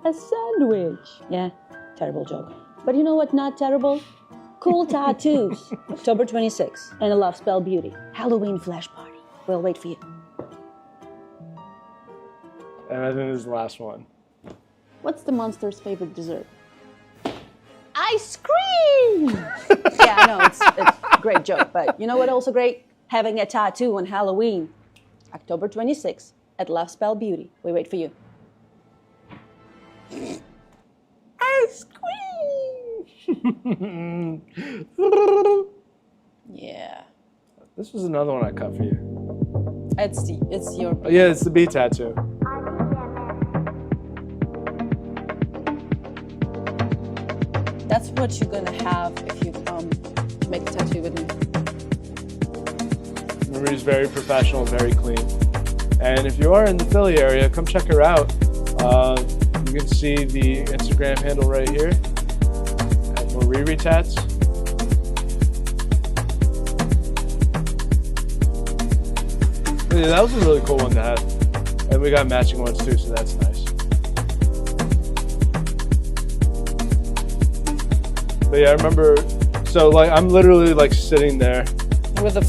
A sandwich. Yeah, terrible joke. But you know what not terrible? Cool tattoos. October 26th. And a Love Spell Beauty. Halloween flash party. We'll wait for you. And I think this is the last one. What's the monster's favorite dessert? Ice cream! Yeah, I know, it's a great joke, but you know what also great? Having a tattoo on Halloween. October 26th at Love Spell Beauty. We wait for you. Ice cream! Yeah. This was another one I cut for you. It's your... Oh, yeah, it's the bee tattoo. That's what you're gonna have if you come to make a tattoo with me. Marie's very professional, very clean. And if you are in the Philly area, come check her out. You can see the Instagram handle right here at Marie Tats. Yeah, that was a really cool one to have. And we got matching ones too, so that's nice. But yeah, I remember, so like I'm literally like sitting there with the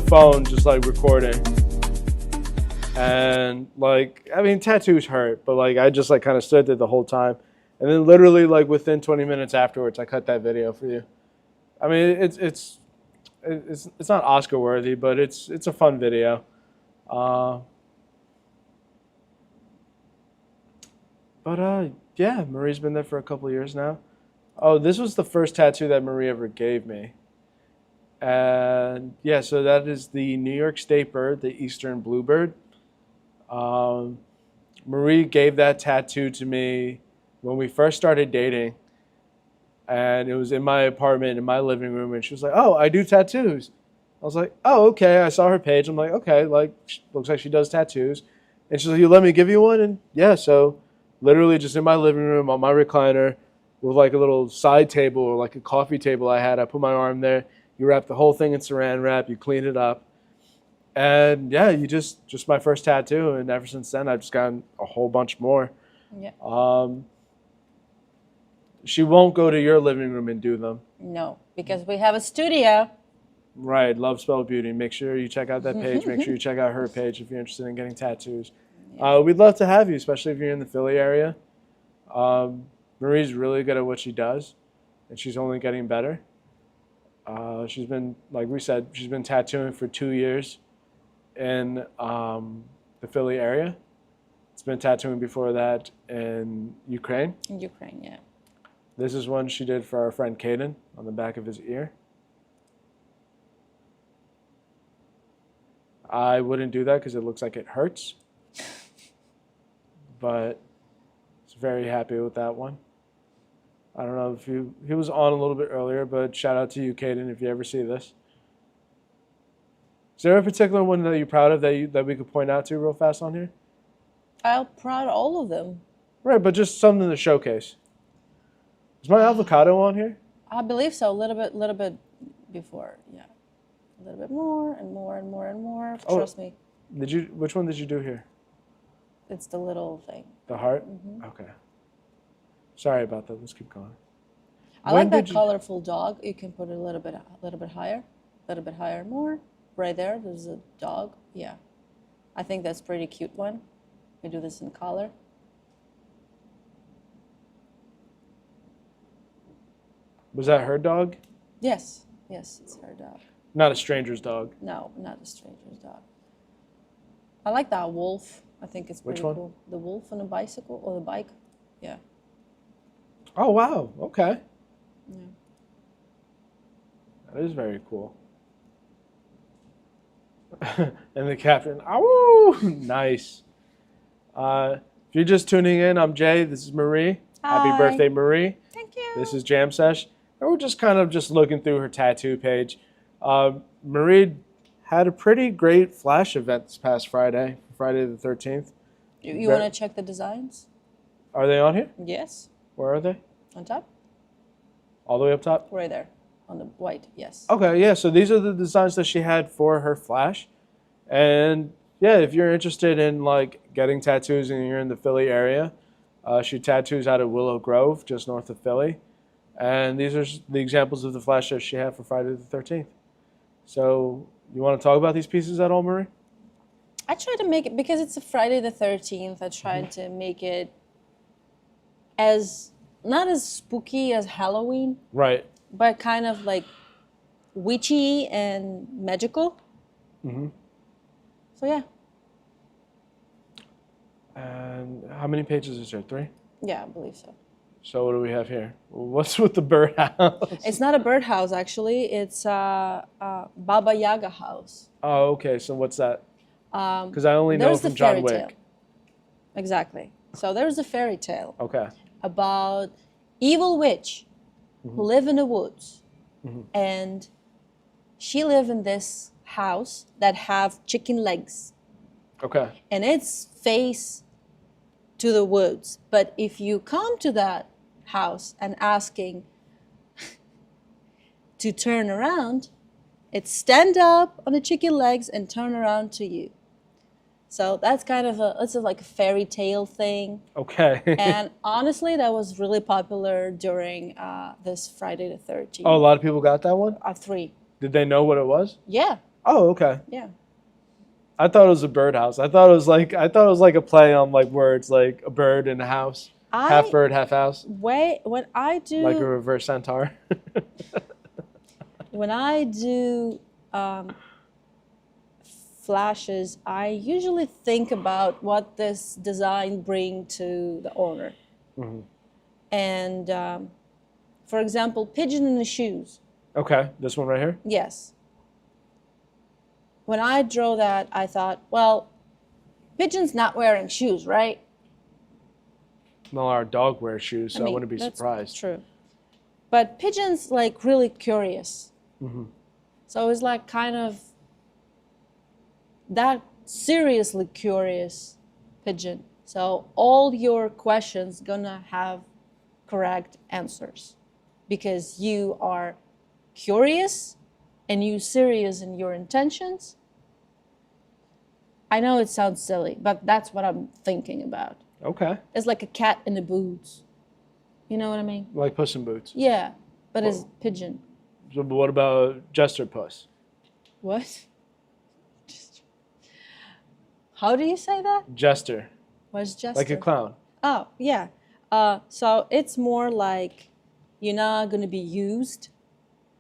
phone, just like recording. And like, I mean, tattoos hurt, but like I just like kind of stood there the whole time. And then literally like within 20 minutes afterwards, I cut that video for you. I mean, it's not Oscar worthy, but it's a fun video. Yeah, Marie's been there for a couple of years now. Oh, this was the first tattoo that Marie ever gave me. And yeah, so that is the New York State bird, the eastern bluebird. Marie gave that tattoo to me when we first started dating. And it was in my apartment, in my living room. And she was like, oh, I do tattoos. I was like, oh, okay. I saw her page. I'm like, okay, like, looks like she does tattoos. And she's like, you let me give you one? And yeah, so literally just in my living room on my recliner with like a little side table or like a coffee table I had. I put my arm there. You wrap the whole thing in saran wrap. You clean it up. And yeah, you just my first tattoo. And ever since then, I've just gotten a whole bunch more. Yeah. She won't go to your living room and do them. No, because we have a studio. Right, Love Spell Beauty. Make sure you check out that page. Make sure you check out her page if you're interested in getting tattoos. Yeah. We'd love to have you, especially if you're in the Philly area. Marie's really good at what she does, and she's only getting better. She's been, like we said, she's been tattooing for 2 years in the Philly area. It's been tattooing before that in Ukraine. In Ukraine, yeah. This is one she did for our friend Caden on the back of his ear. I wouldn't do that because it looks like it hurts. But I was very happy with that one. I don't know if he was on a little bit earlier, but shout out to you, Caden, if you ever see this. Is there a particular one that you're proud of that we could point out to real fast on here? I'm proud of all of them. Right, but just something to showcase. Is my avocado on here? I believe so. A little bit before, yeah. A little bit more and more and more and more. Trust me. Which one did you do here? It's the little thing. The heart? Mm-hmm. Okay. Sorry about that. Let's keep going. I like that colorful dog. You can put it a little bit higher, more. Right there, there's a dog. Yeah. I think that's a pretty cute one. We do this in color. Was that her dog? Yes. Yes, it's her dog. Not a stranger's dog. No, not a stranger's dog. I like that wolf. I think it's pretty cool. The wolf on a bicycle or the bike. Yeah. Oh, wow. Okay. Yeah. That is very cool. And the captain, oh, nice. If you're just tuning in, I'm Jay. This is Marie. Hi. Happy birthday, Marie. Thank you. This is Jam Sesh. And we're just kind of looking through her tattoo page. Marie had a pretty great flash event this past Friday the 13th. You want to check the designs? Are they on here? Yes. Where are they? On top? All the way up top? Right there. On the white, yes. Okay, yeah, so these are the designs that she had for her flash. And yeah, if you're interested in like getting tattoos and you're in the Philly area, she tattoos out of Willow Grove, just north of Philly. And these are the examples of the flash that she had for Friday the 13th. So you want to talk about these pieces at all, Marie? I try to make it, because it's a Friday the 13th, I tried to make it as not as spooky as Halloween, Right. but kind of like witchy and magical. Mm-hmm. So yeah. And how many pages is there? 3? Yeah, I believe so. So what do we have here? What's with the birdhouse? It's not a birdhouse, actually. It's a Baba Yaga house. Oh, okay. So what's that? Because Because I only know from John Wick. Exactly. So there's a fairy tale Okay. about evil witch who live in the woods, and she live in this house that have chicken legs, Okay. and it's face to the woods. But if you come to that house and asking to turn around, it stand up on the chicken legs and turn around to you. So that's kind of like a fairy tale thing. Okay. And honestly, that was really popular during this Friday the 13th. Oh, a lot of people got that one? 3. Did they know what it was? Yeah. Oh, okay. Yeah. I thought it was a birdhouse. I thought it was like a play on like words, like a bird in a house. Half bird, half house. When I do Like a reverse centaur. when I do flashes, I usually think about what this design bring to the owner. And for example, pigeon in the shoes. Okay, this one right here? Yes. When I drew that, I thought, well, pigeon's not wearing shoes, right? Well, our dog wears shoes, so I mean, wouldn't be that's surprised. True. But pigeon's like really curious. Mm-hmm. So it's like kind of that seriously curious pigeon. So all your questions gonna have correct answers because you are curious and you serious in your intentions. I know it sounds silly, but that's what I'm thinking about. Okay. It's like a cat in the boots. You know what I mean? Like Puss in Boots. Yeah, but it's pigeon. So what about Jester Puss? What? How do you say that? Jester. What's Jester? Like a clown. Oh, yeah. So it's more like you're not going to be used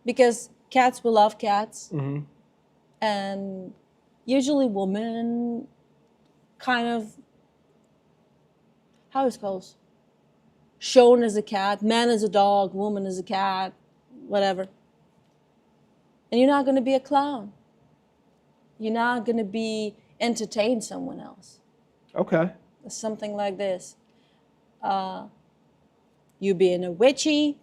because cats will love cats. Mm-hmm. And usually women kind of, how it goes? Shown as a cat, man as a dog, woman as a cat, whatever. And you're not going to be a clown. You're not going to be entertain someone else. Okay. Something like this. You being a witchy,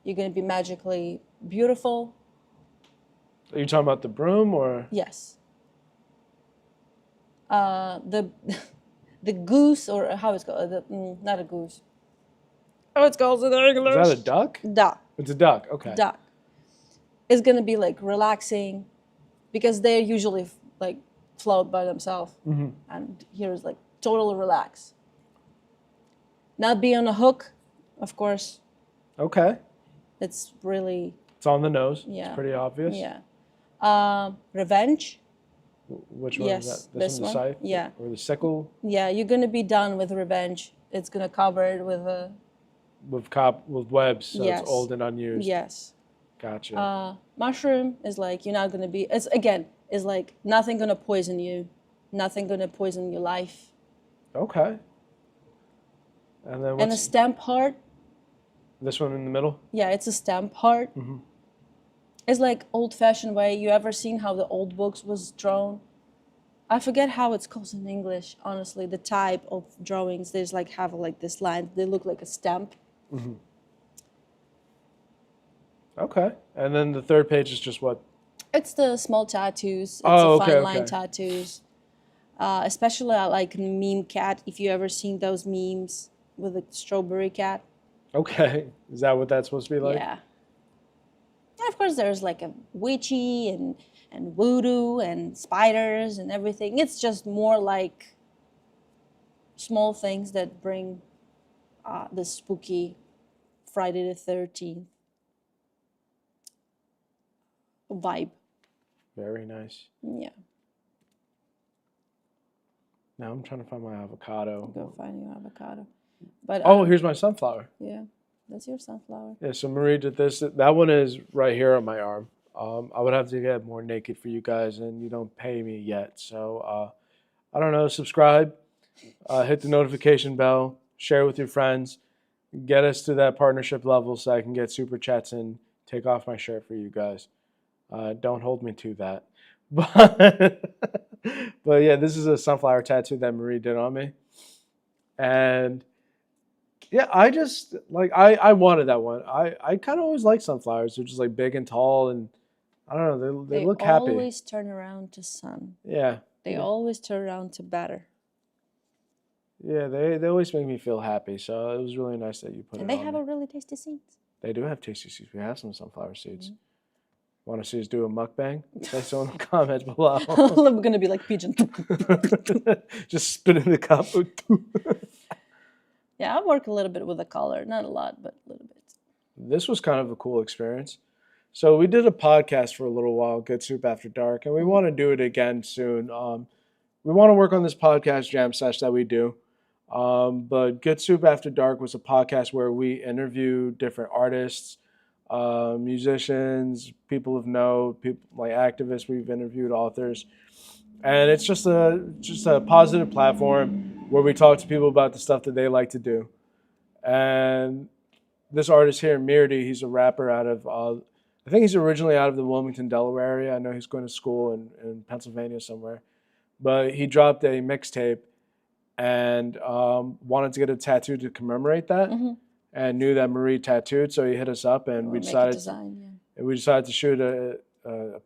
you're going to be magically beautiful. Are you talking about the broom or? Yes. The goose, or how it's called, not a goose. Oh, it's called in English. Is that a duck? Duck. It's a duck, okay. Duck. It's going to be like relaxing because they're usually like float by themselves. Mm-hmm. And here is like totally relax. Not be on a hook, of course. Okay. It's really... It's on the nose. Yeah. It's pretty obvious. Yeah. Revenge. Which one yes, is that? this one, the one. scythe? Yeah. Or the sickle? Yeah, you're going to be done with revenge. It's going to cover it with a... With webs, so yes. it's old and unused. Yes. Gotcha. Mushroom is like you're not going to be... It's like nothing going to poison you. Nothing going to poison your life. Okay. And then what's... And a stamp heart. This one in the middle? Yeah, it's a stamp heart. Mm-hmm. It's like old-fashioned way. You ever seen how the old books was drawn? I forget how it's called in English, honestly. The type of drawings, there's like have like this line. They look like a stamp. Mm-hmm. Okay. And then the third page is just what? It's the small tattoos. It's a fine line tattoos. Especially I like meme cat. If you ever seen those memes with a strawberry cat. Okay. Is that what that's supposed to be like? Yeah. And of course, there's like a witchy and voodoo and spiders and everything. It's just more like small things that bring the spooky Friday the 13th vibe. Very nice. Yeah. Now I'm trying to find my avocado. Go find your avocado. But Oh, here's my sunflower. yeah, that's your sunflower. Yeah, so Marie did this. That one is right here on my arm. I would have to get more naked for you guys, and you don't pay me yet. So I don't know. Subscribe, hit the notification bell, share with your friends, get us to that partnership level so I can get super chats and take off my shirt for you guys. Don't hold me to that. But yeah, this is a sunflower tattoo that Marie did on me. And yeah, I just like I wanted that one. I kind of always like sunflowers. They're just like big and tall, and I don't know. They look happy. They always turn around to sun. Yeah. They always turn around to better. Yeah, they always make me feel happy. So it was really nice that you put it on. And they have a really tasty seeds. They do have tasty seeds. We have some sunflower seeds. Want to see us do a mukbang? Say so in the comments below. I'm gonna be like pigeon. Just spit in the cup. Yeah, I work a little bit with the color, not a lot, but a little bit. This was kind of a cool experience. So we did a podcast for a little while, Good Soup After Dark, and we want to do it again soon. We want to work on this podcast jam sesh that we do. But Good Soup After Dark was a podcast where we interview different artists, musicians, people of note, people like activists. We've interviewed authors, and it's just a positive platform where we talk to people about the stuff that they like to do. And this artist here, Mirdy, he's a rapper out of, I think he's originally out of the Wilmington, Delaware area. I know he's going to school in Pennsylvania somewhere. But he dropped a mixtape and wanted to get a tattoo to commemorate that, and knew that Marie tattooed, so he hit us up, and we decided to shoot a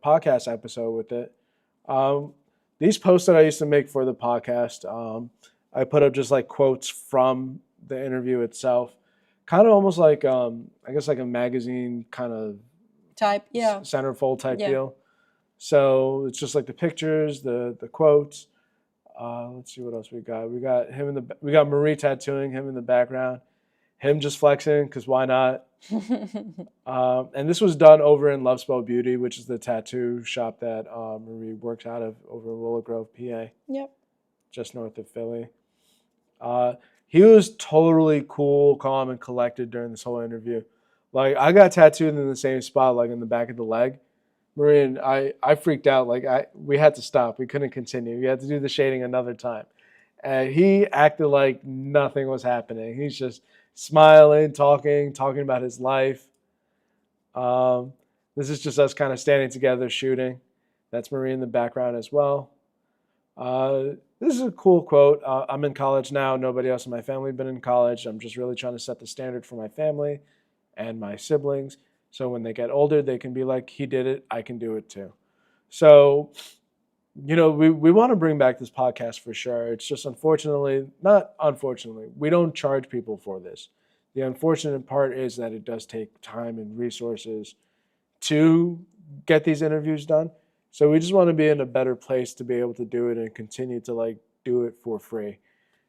podcast episode with it. These posts that I used to make for the podcast, I put up just like quotes from the interview itself, kind of almost like I guess like a magazine kind of type, yeah, centerfold type deal. So it's just like the pictures, the quotes. Let's see what else we got. We got Marie tattooing him in the background, him just flexing because why not? And this was done over in Love Spell Beauty, which is the tattoo shop that Marie works out of over in Willow Grove, PA. Yep. Just north of Philly. He was totally cool, calm, and collected during this whole interview. Like, I got tattooed in the same spot, like in the back of the leg. Marie and I freaked out. Like, we had to stop. We couldn't continue. We had to do the shading another time. And he acted like nothing was happening. He's just smiling, talking about his life. This is just us kind of standing together shooting. That's Marie in the background as well. This is a cool quote. I'm in college now. Nobody else in my family been in college. I'm just really trying to set the standard for my family and my siblings. So when they get older, they can be like, he did it, I can do it too. So, you know, we want to bring back this podcast for sure. It's just not unfortunately, we don't charge people for this. The unfortunate part is that it does take time and resources to get these interviews done. So we just want to be in a better place to be able to do it and continue to like do it for free.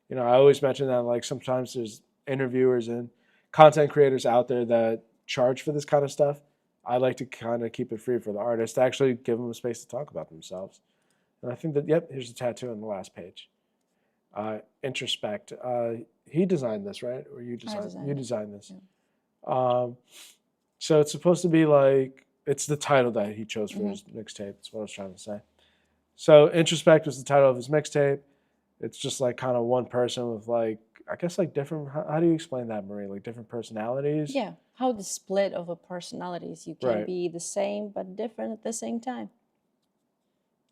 You know, I always mention that like sometimes there's interviewers and content creators out there that charge for this kind of stuff. I like to kind of keep it free for the artist to actually give them a space to talk about themselves. And I think that, yep, here's the tattoo on the last page. Introspect. He designed this, right? Or you designed? You designed this. Yeah. So it's supposed to be like, it's the title that he chose for his mixtape. That's what I was trying to say. So Introspect was the title of his mixtape. It's just like kind of one person with like, I guess like different, how do you explain that, Marie? Like different personalities? Yeah, how the split of a personalities. You can be the same but different at the same time.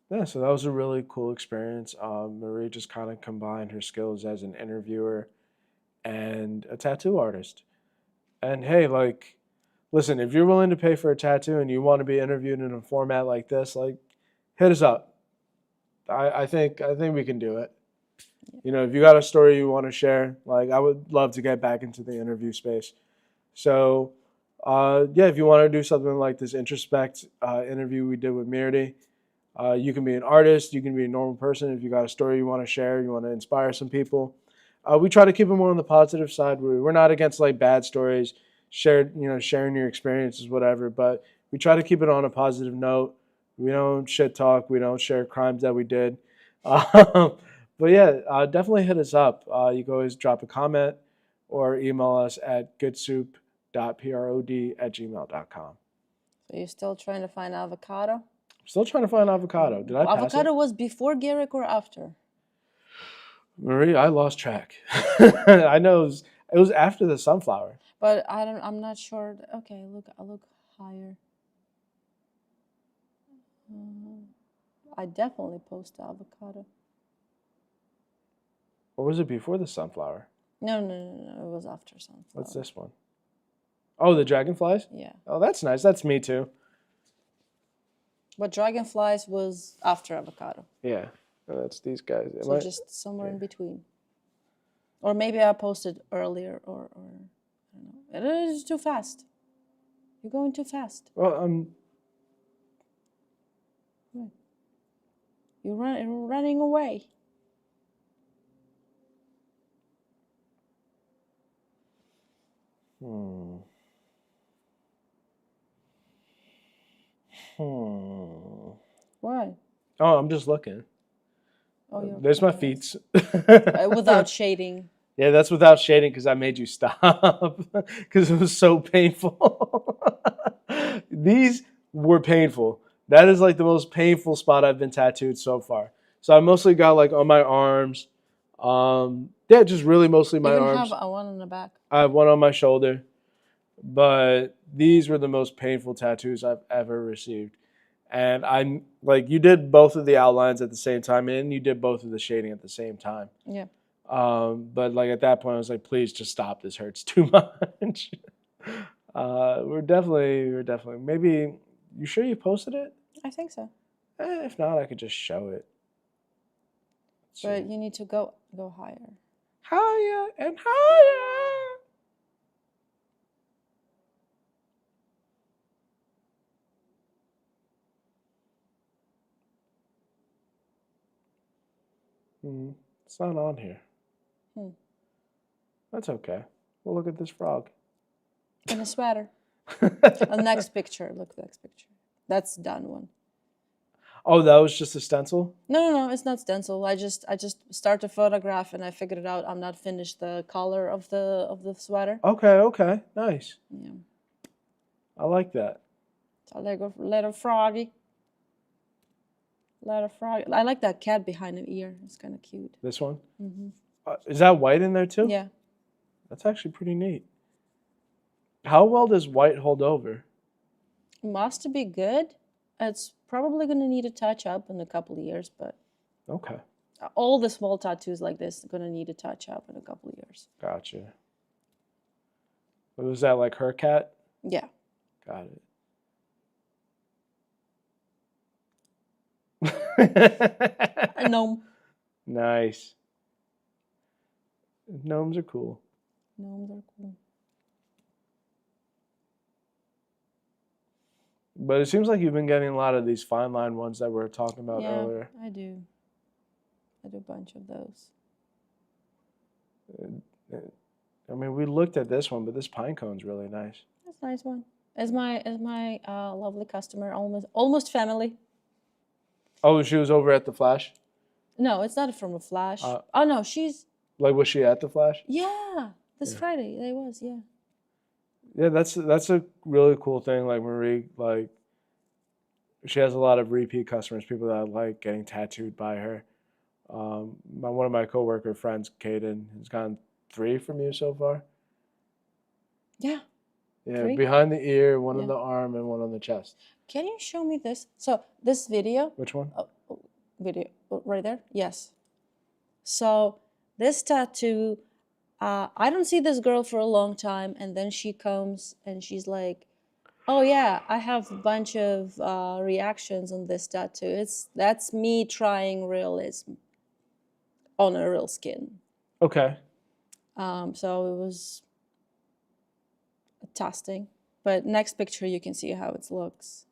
Yeah, so that was a really cool experience. Marie just kind of combined her skills as an interviewer and a tattoo artist. And hey, like, listen, if you're willing to pay for a tattoo and you want to be interviewed in a format like this, like, hit us up. I think we can do it. You know, if you got a story you want to share, like, I would love to get back into the interview space. So, yeah, if you want to do something like this Introspect interview we did with Mirdy, you can be an artist, you can be a normal person. If you got a story you want to share, you want to inspire some people. We try to keep it more on the positive side. We're not against like bad stories, sharing your experiences, whatever, but we try to keep it on a positive note. We don't shit talk. We don't share crimes that we did. But yeah, definitely hit us up. You can always drop a comment or email us at goodsoup.prod@gmail.com. So you're still trying to find avocado? Still trying to find avocado. Did I pass Avocado it? was before Garrick or after? Marie, I lost track. I know it was after the sunflower. But I'm not sure. Okay, I'll look higher. I definitely post avocado. Or was it before the sunflower? No. It was after sunflower. What's this one? Oh, the dragonflies? Yeah. Oh, that's nice. That's me too. But dragonflies was after avocado. Yeah. Oh, that's these guys. So just somewhere in between. Or maybe I posted earlier, or I don't know. It is too fast. You're going too fast. Well, You're running away. Why? Oh, I'm just looking. Oh, there's my feet. Without shading. Yeah, that's without shading because I made you stop because it was so painful. These were painful. That is like the most painful spot I've been tattooed so far. So I mostly got like on my arms. Yeah, just really mostly my arms. You have one on the back. I have one on my shoulder. But these were the most painful tattoos I've ever received. And I'm like, you did both of the outlines at the same time and you did both of the shading at the same time. Yeah. But like at that point I was like, please just stop. This hurts too much. We're definitely, maybe, you sure you posted it? I think so. If not, I could just show it. But you need to go higher. Higher and higher. It's not on here. That's okay. We'll look at this frog. In a sweater. The next picture. Look at the next picture. That's done one. Oh, that was just a stencil? No, it's not stencil. I just start to photograph and I figured it out. I'm not finished the color of the sweater. Okay. Nice. Yeah. I like that. So little froggy. I like that cat behind the ear. It's kind of cute. This one? Mm-hmm. Is that white in there too? Yeah. That's actually pretty neat. How well does white hold over? Must be good. It's probably going to need a touch up in a couple of years, but okay. All the small tattoos like this are going to need a touch up in a couple of years. Gotcha. Was that like her cat? Yeah. Got it. A gnome. Nice. Gnomes are cool. Gnomes are cool. But it seems like you've been getting a lot of these fine line ones that we were talking about earlier. I do. I do a bunch of those. I mean, we looked at this one, but this pine cone's really nice. That's a nice one. As my lovely customer, almost family. Oh, she was over at the Flash? No, it's not from a Flash. Oh no, she's. Like, was she at the Flash? Yeah, this Friday they was. Yeah. Yeah, that's a really cool thing. Like Marie, like she has a lot of repeat customers, people that like getting tattooed by her. One of my coworker friends, Kaden, has gotten 3 from you so far. Yeah. Yeah, 3? behind the ear, one on the arm, and one on the chest. Can you show me this? So this video. Which one? Video right there. Yes. So this tattoo. I don't see this girl for a long time, and then she comes and she's like, "Oh yeah, I have a bunch of reactions on this tattoo. That's me trying realism on a real skin." Okay. So it was a testing, but next picture you can see how it looks.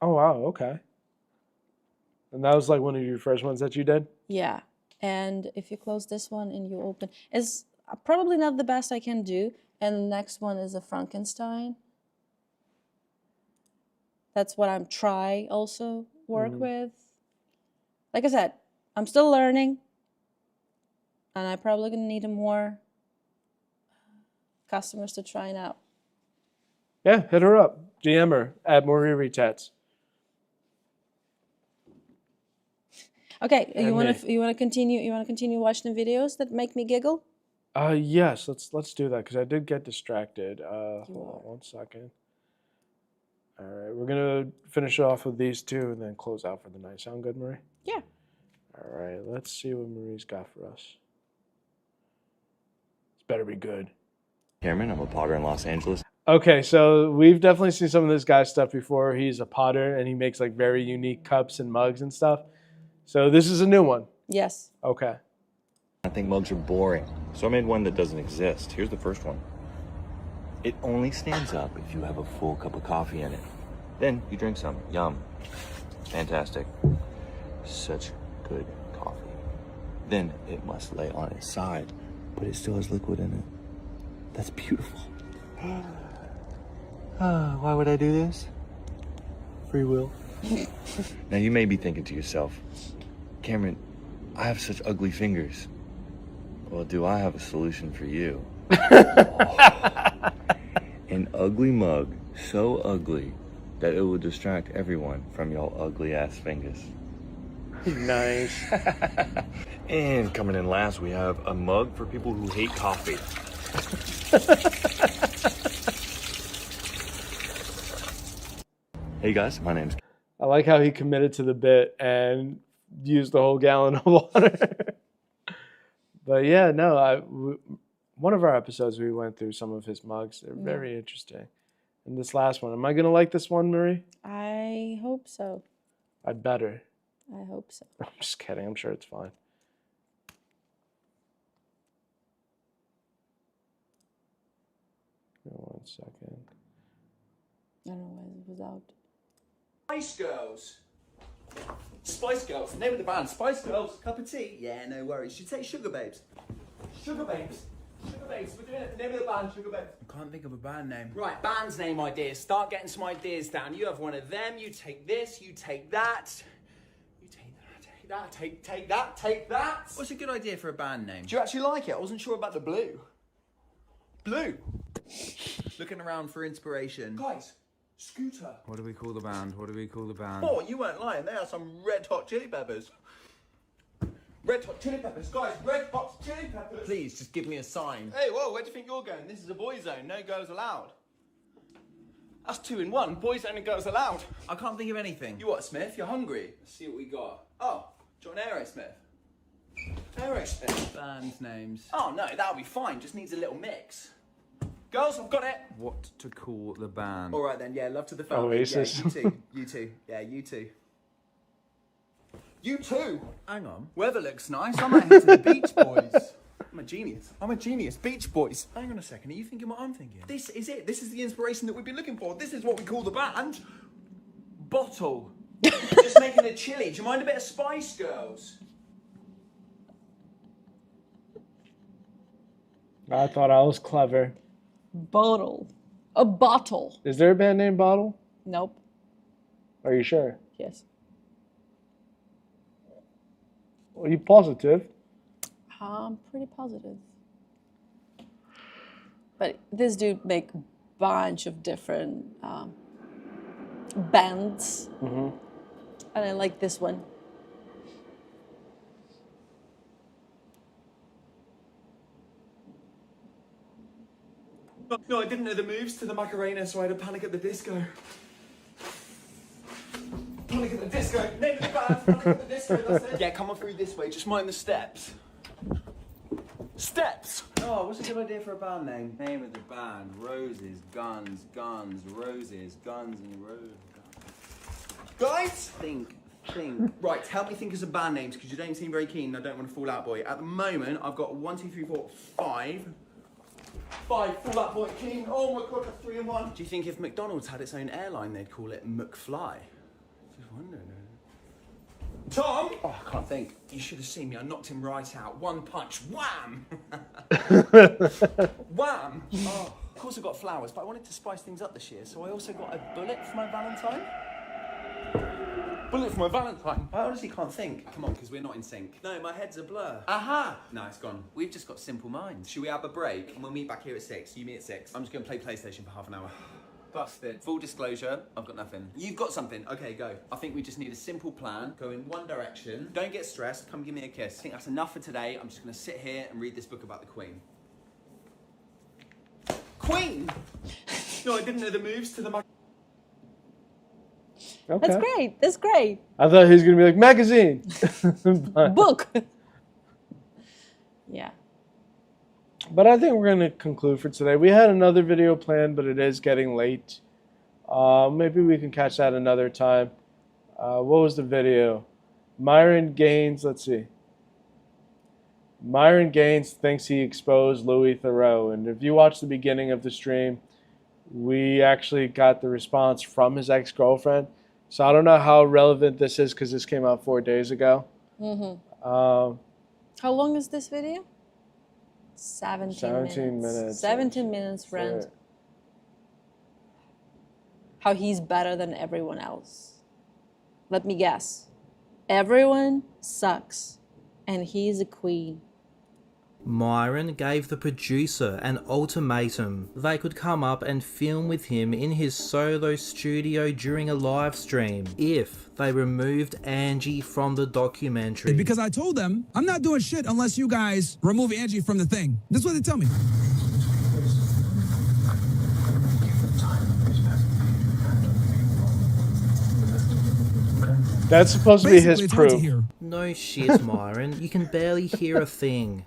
Oh wow. Okay. And that was like one of your first ones that you did? Yeah. And if you close this one and you open, it's probably not the best I can do. And the next one is a Frankenstein. That's what I'm trying also work with. Like I said, I'm still learning. And I'm probably going to need a more customers to try it out. Yeah, hit her up. DM her at Moriri Tats. Okay, And you want me. to continue watching the videos that make me giggle? Yes, let's do that because I did get distracted. Hold on 1 second. All right, we're gonna finish off with these two and then close out for the night. Sound good, Marie? Yeah. All right, let's see what Marie's got for us. It's better be good. Cameron, I'm a potter in Los Angeles. Okay, so we've definitely seen some of this guy's stuff before. He's a potter and he makes like very unique cups and mugs and stuff. So this is a new one. Yes. Okay. I think mugs are boring, so I made one that doesn't exist. Here's the first one. It only stands up if you have a full cup of coffee in it. Then you drink some. Yum. Fantastic. Such good coffee. Then it must lay on its side, but it still has liquid in it. That's beautiful. Why would I do this? Free will. Now you may be thinking to yourself, Cameron, I have such ugly fingers. Well, do I have a solution for you? An ugly mug, so ugly that it will distract everyone from your ugly ass fingers. Nice. And coming in last, we have a mug for people who hate coffee. Hey guys, my name's... I like how he committed to the bit and used the whole gallon of water. But yeah, no, one of our episodes we went through some of his mugs. They're very interesting. And this last one, am I gonna like this one, Marie? I hope so. I better. I hope so. I'm just kidding. I'm sure it's fine. Give me 1 second. I don't know why it was out. Spice Girls. Spice Girls, name of the band. Spice Girls, cup of tea. Yeah, no worries. Should say Sugar Babes. Sugar Babes. Sugar Babes. We're doing it. Name of the band, Sugar Babes. I can't think of a band name. Right, band's name ideas. Start getting some ideas down. You have one of them. You take this. You take that. You take that. Take that. Take that. Take that. What's a good idea for a band name? Do you actually like it? I wasn't sure about the blue. Blue. Looking around for inspiration. Guys. Scooter. What do we call the band? What do we call the band? Oh, you weren't lying. They are some red hot chili peppers. Red hot chili peppers. Guys, red hot chili peppers. Please, just give me a sign. Hey, whoa, where do you think you're going? This is a boy zone. No girls allowed. That's 2 in 1. Boys only girls allowed. I can't think of anything. You what, Smith? You're hungry? Let's see what we got. Oh, do you want Aerosmith? Aerosmith. Band names. Oh, no, that'll be fine. Just needs a little mix. Girls, I've got it. What to call the band? All right then, yeah, love to the family. Oasis. Yeah, you too. You too. Yeah, you too. You too. Hang on. Weather looks nice. I might head to the Beach Boys. I'm a genius. I'm a genius. Beach Boys. Hang on a second. Are you thinking what I'm thinking? This is it. This is the inspiration that we've been looking for. This is what we call the band. Bottle. Just making a chili. Do you mind a bit of Spice Girls? I thought I was clever. Bottle. A bottle. Is there a band named Bottle? Nope. Are you sure? Yes. Are you positive? I'm pretty positive. But this dude make a bunch of different bands. Mm-hmm. And I like this one. No, I didn't know the moves to the Macarena, so I had a Panic at the Disco. Panic at the Disco. Name of the band, Panic at the Disco, that's it. Yeah, come on through this way, just mind the steps. Steps! Oh, what's a good idea for a band name? Name of the band. Roses, guns, guns, roses, guns and roses. Guys! Think. Right, help me think of some band names, because you don't seem very keen and I don't want to fall out boy. At the moment, I've got 1, 2, 3, 4, 5. 5, fall out boy, keen. Oh my god, that's 3 in 1. Do you think if McDonald's had its own airline, they'd call it McFly? Just wondering. Tom! Oh, I can't think. You should have seen me. I knocked him right out. One punch. Wham! Wham! Oh, of course I got flowers, but I wanted to spice things up this year, so I also got a bullet for my Valentine. Bullet for my Valentine. I honestly can't think. Come on, because we're not in sync. No, my head's a blur. Aha! No, it's gone. We've just got simple minds. Should we have a break? And we'll meet back here at 6. You meet at 6. I'm just going to play PlayStation for half an hour. Busted. Full disclosure, I've got nothing. You've got something. Okay, go. I think we just need a simple plan. Go in one direction. Don't get stressed. Come give me a kiss. I think that's enough for today. I'm just going to sit here and read this book about the Queen. Queen? No, I didn't know the moves to the... Okay. That's great. That's great. I thought he was gonna be like magazine. Book. Yeah. But I think we're gonna conclude for today. We had another video planned, but it is getting late. Maybe we can catch that another time. What was the video? Myron Gaines. Let's see. Myron Gaines thinks he exposed Louis Theroux, and if you watch the beginning of the stream, we actually got the response from his ex-girlfriend. So I don't know how relevant this is because this came out 4 days ago. How long is this video? 17 minutes. 17 minutes, friend. Sure. How he's better than everyone else. Let me guess. Everyone sucks, and he's a queen. Myron gave the producer an ultimatum. They could come up and film with him in his solo studio during a live stream if they removed Angie from the documentary. Because I told them, I'm not doing shit unless you guys remove Angie from the thing. That's what they tell me. That's supposed to be his proof. No shit, Myron. You can barely hear a thing.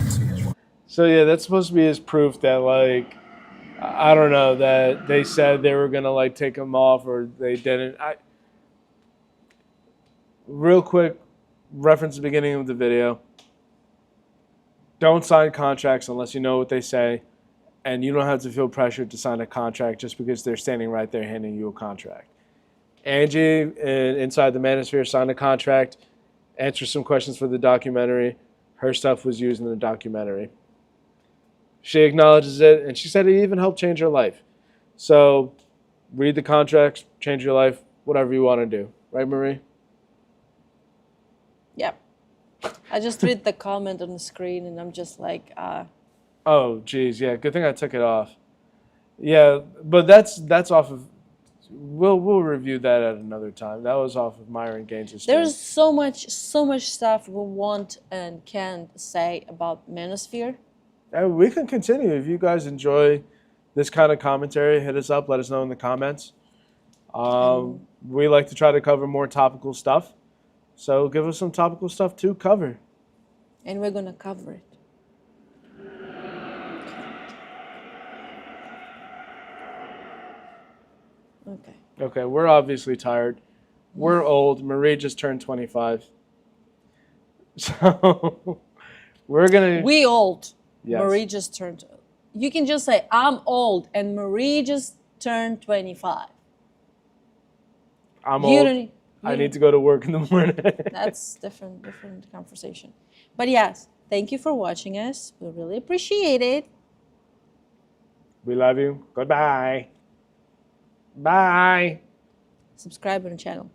So yeah, that's supposed to be his proof that, like, I don't know, that they said they were gonna like take him off or they didn't. Real quick, reference the beginning of the video. Don't sign contracts unless you know what they say, and you don't have to feel pressured to sign a contract just because they're standing right there handing you a contract. Angie, inside the Manosphere, signed a contract, answered some questions for the documentary. Her stuff was used in the documentary. She acknowledges it, and she said it even helped change her life. So, read the contracts, change your life, whatever you want to do. Right, Marie? Yep. I just read the comment on the screen, and I'm just like, Oh, geez, yeah. Good thing I took it off. Yeah, but that's off of. We'll review that at another time. That was off of Myron Gaines' stream. there's so much stuff we want and can't say about Manosphere. We can continue. If you guys enjoy this kind of commentary, hit us up. Let us know in the comments. We like to try to cover more topical stuff. So give us some topical stuff to cover. And we're going to cover it. Okay. Okay, we're obviously tired. We're old. Marie just turned 25. So we're going to... We old. Yes. Marie just turned... You can just say, I'm old, and Marie just turned 25. I'm old. I need to go to work in the morning. That's different conversation. But yes, thank you for watching us. We really appreciate it. We love you. Goodbye. Bye. Subscribe on the channel.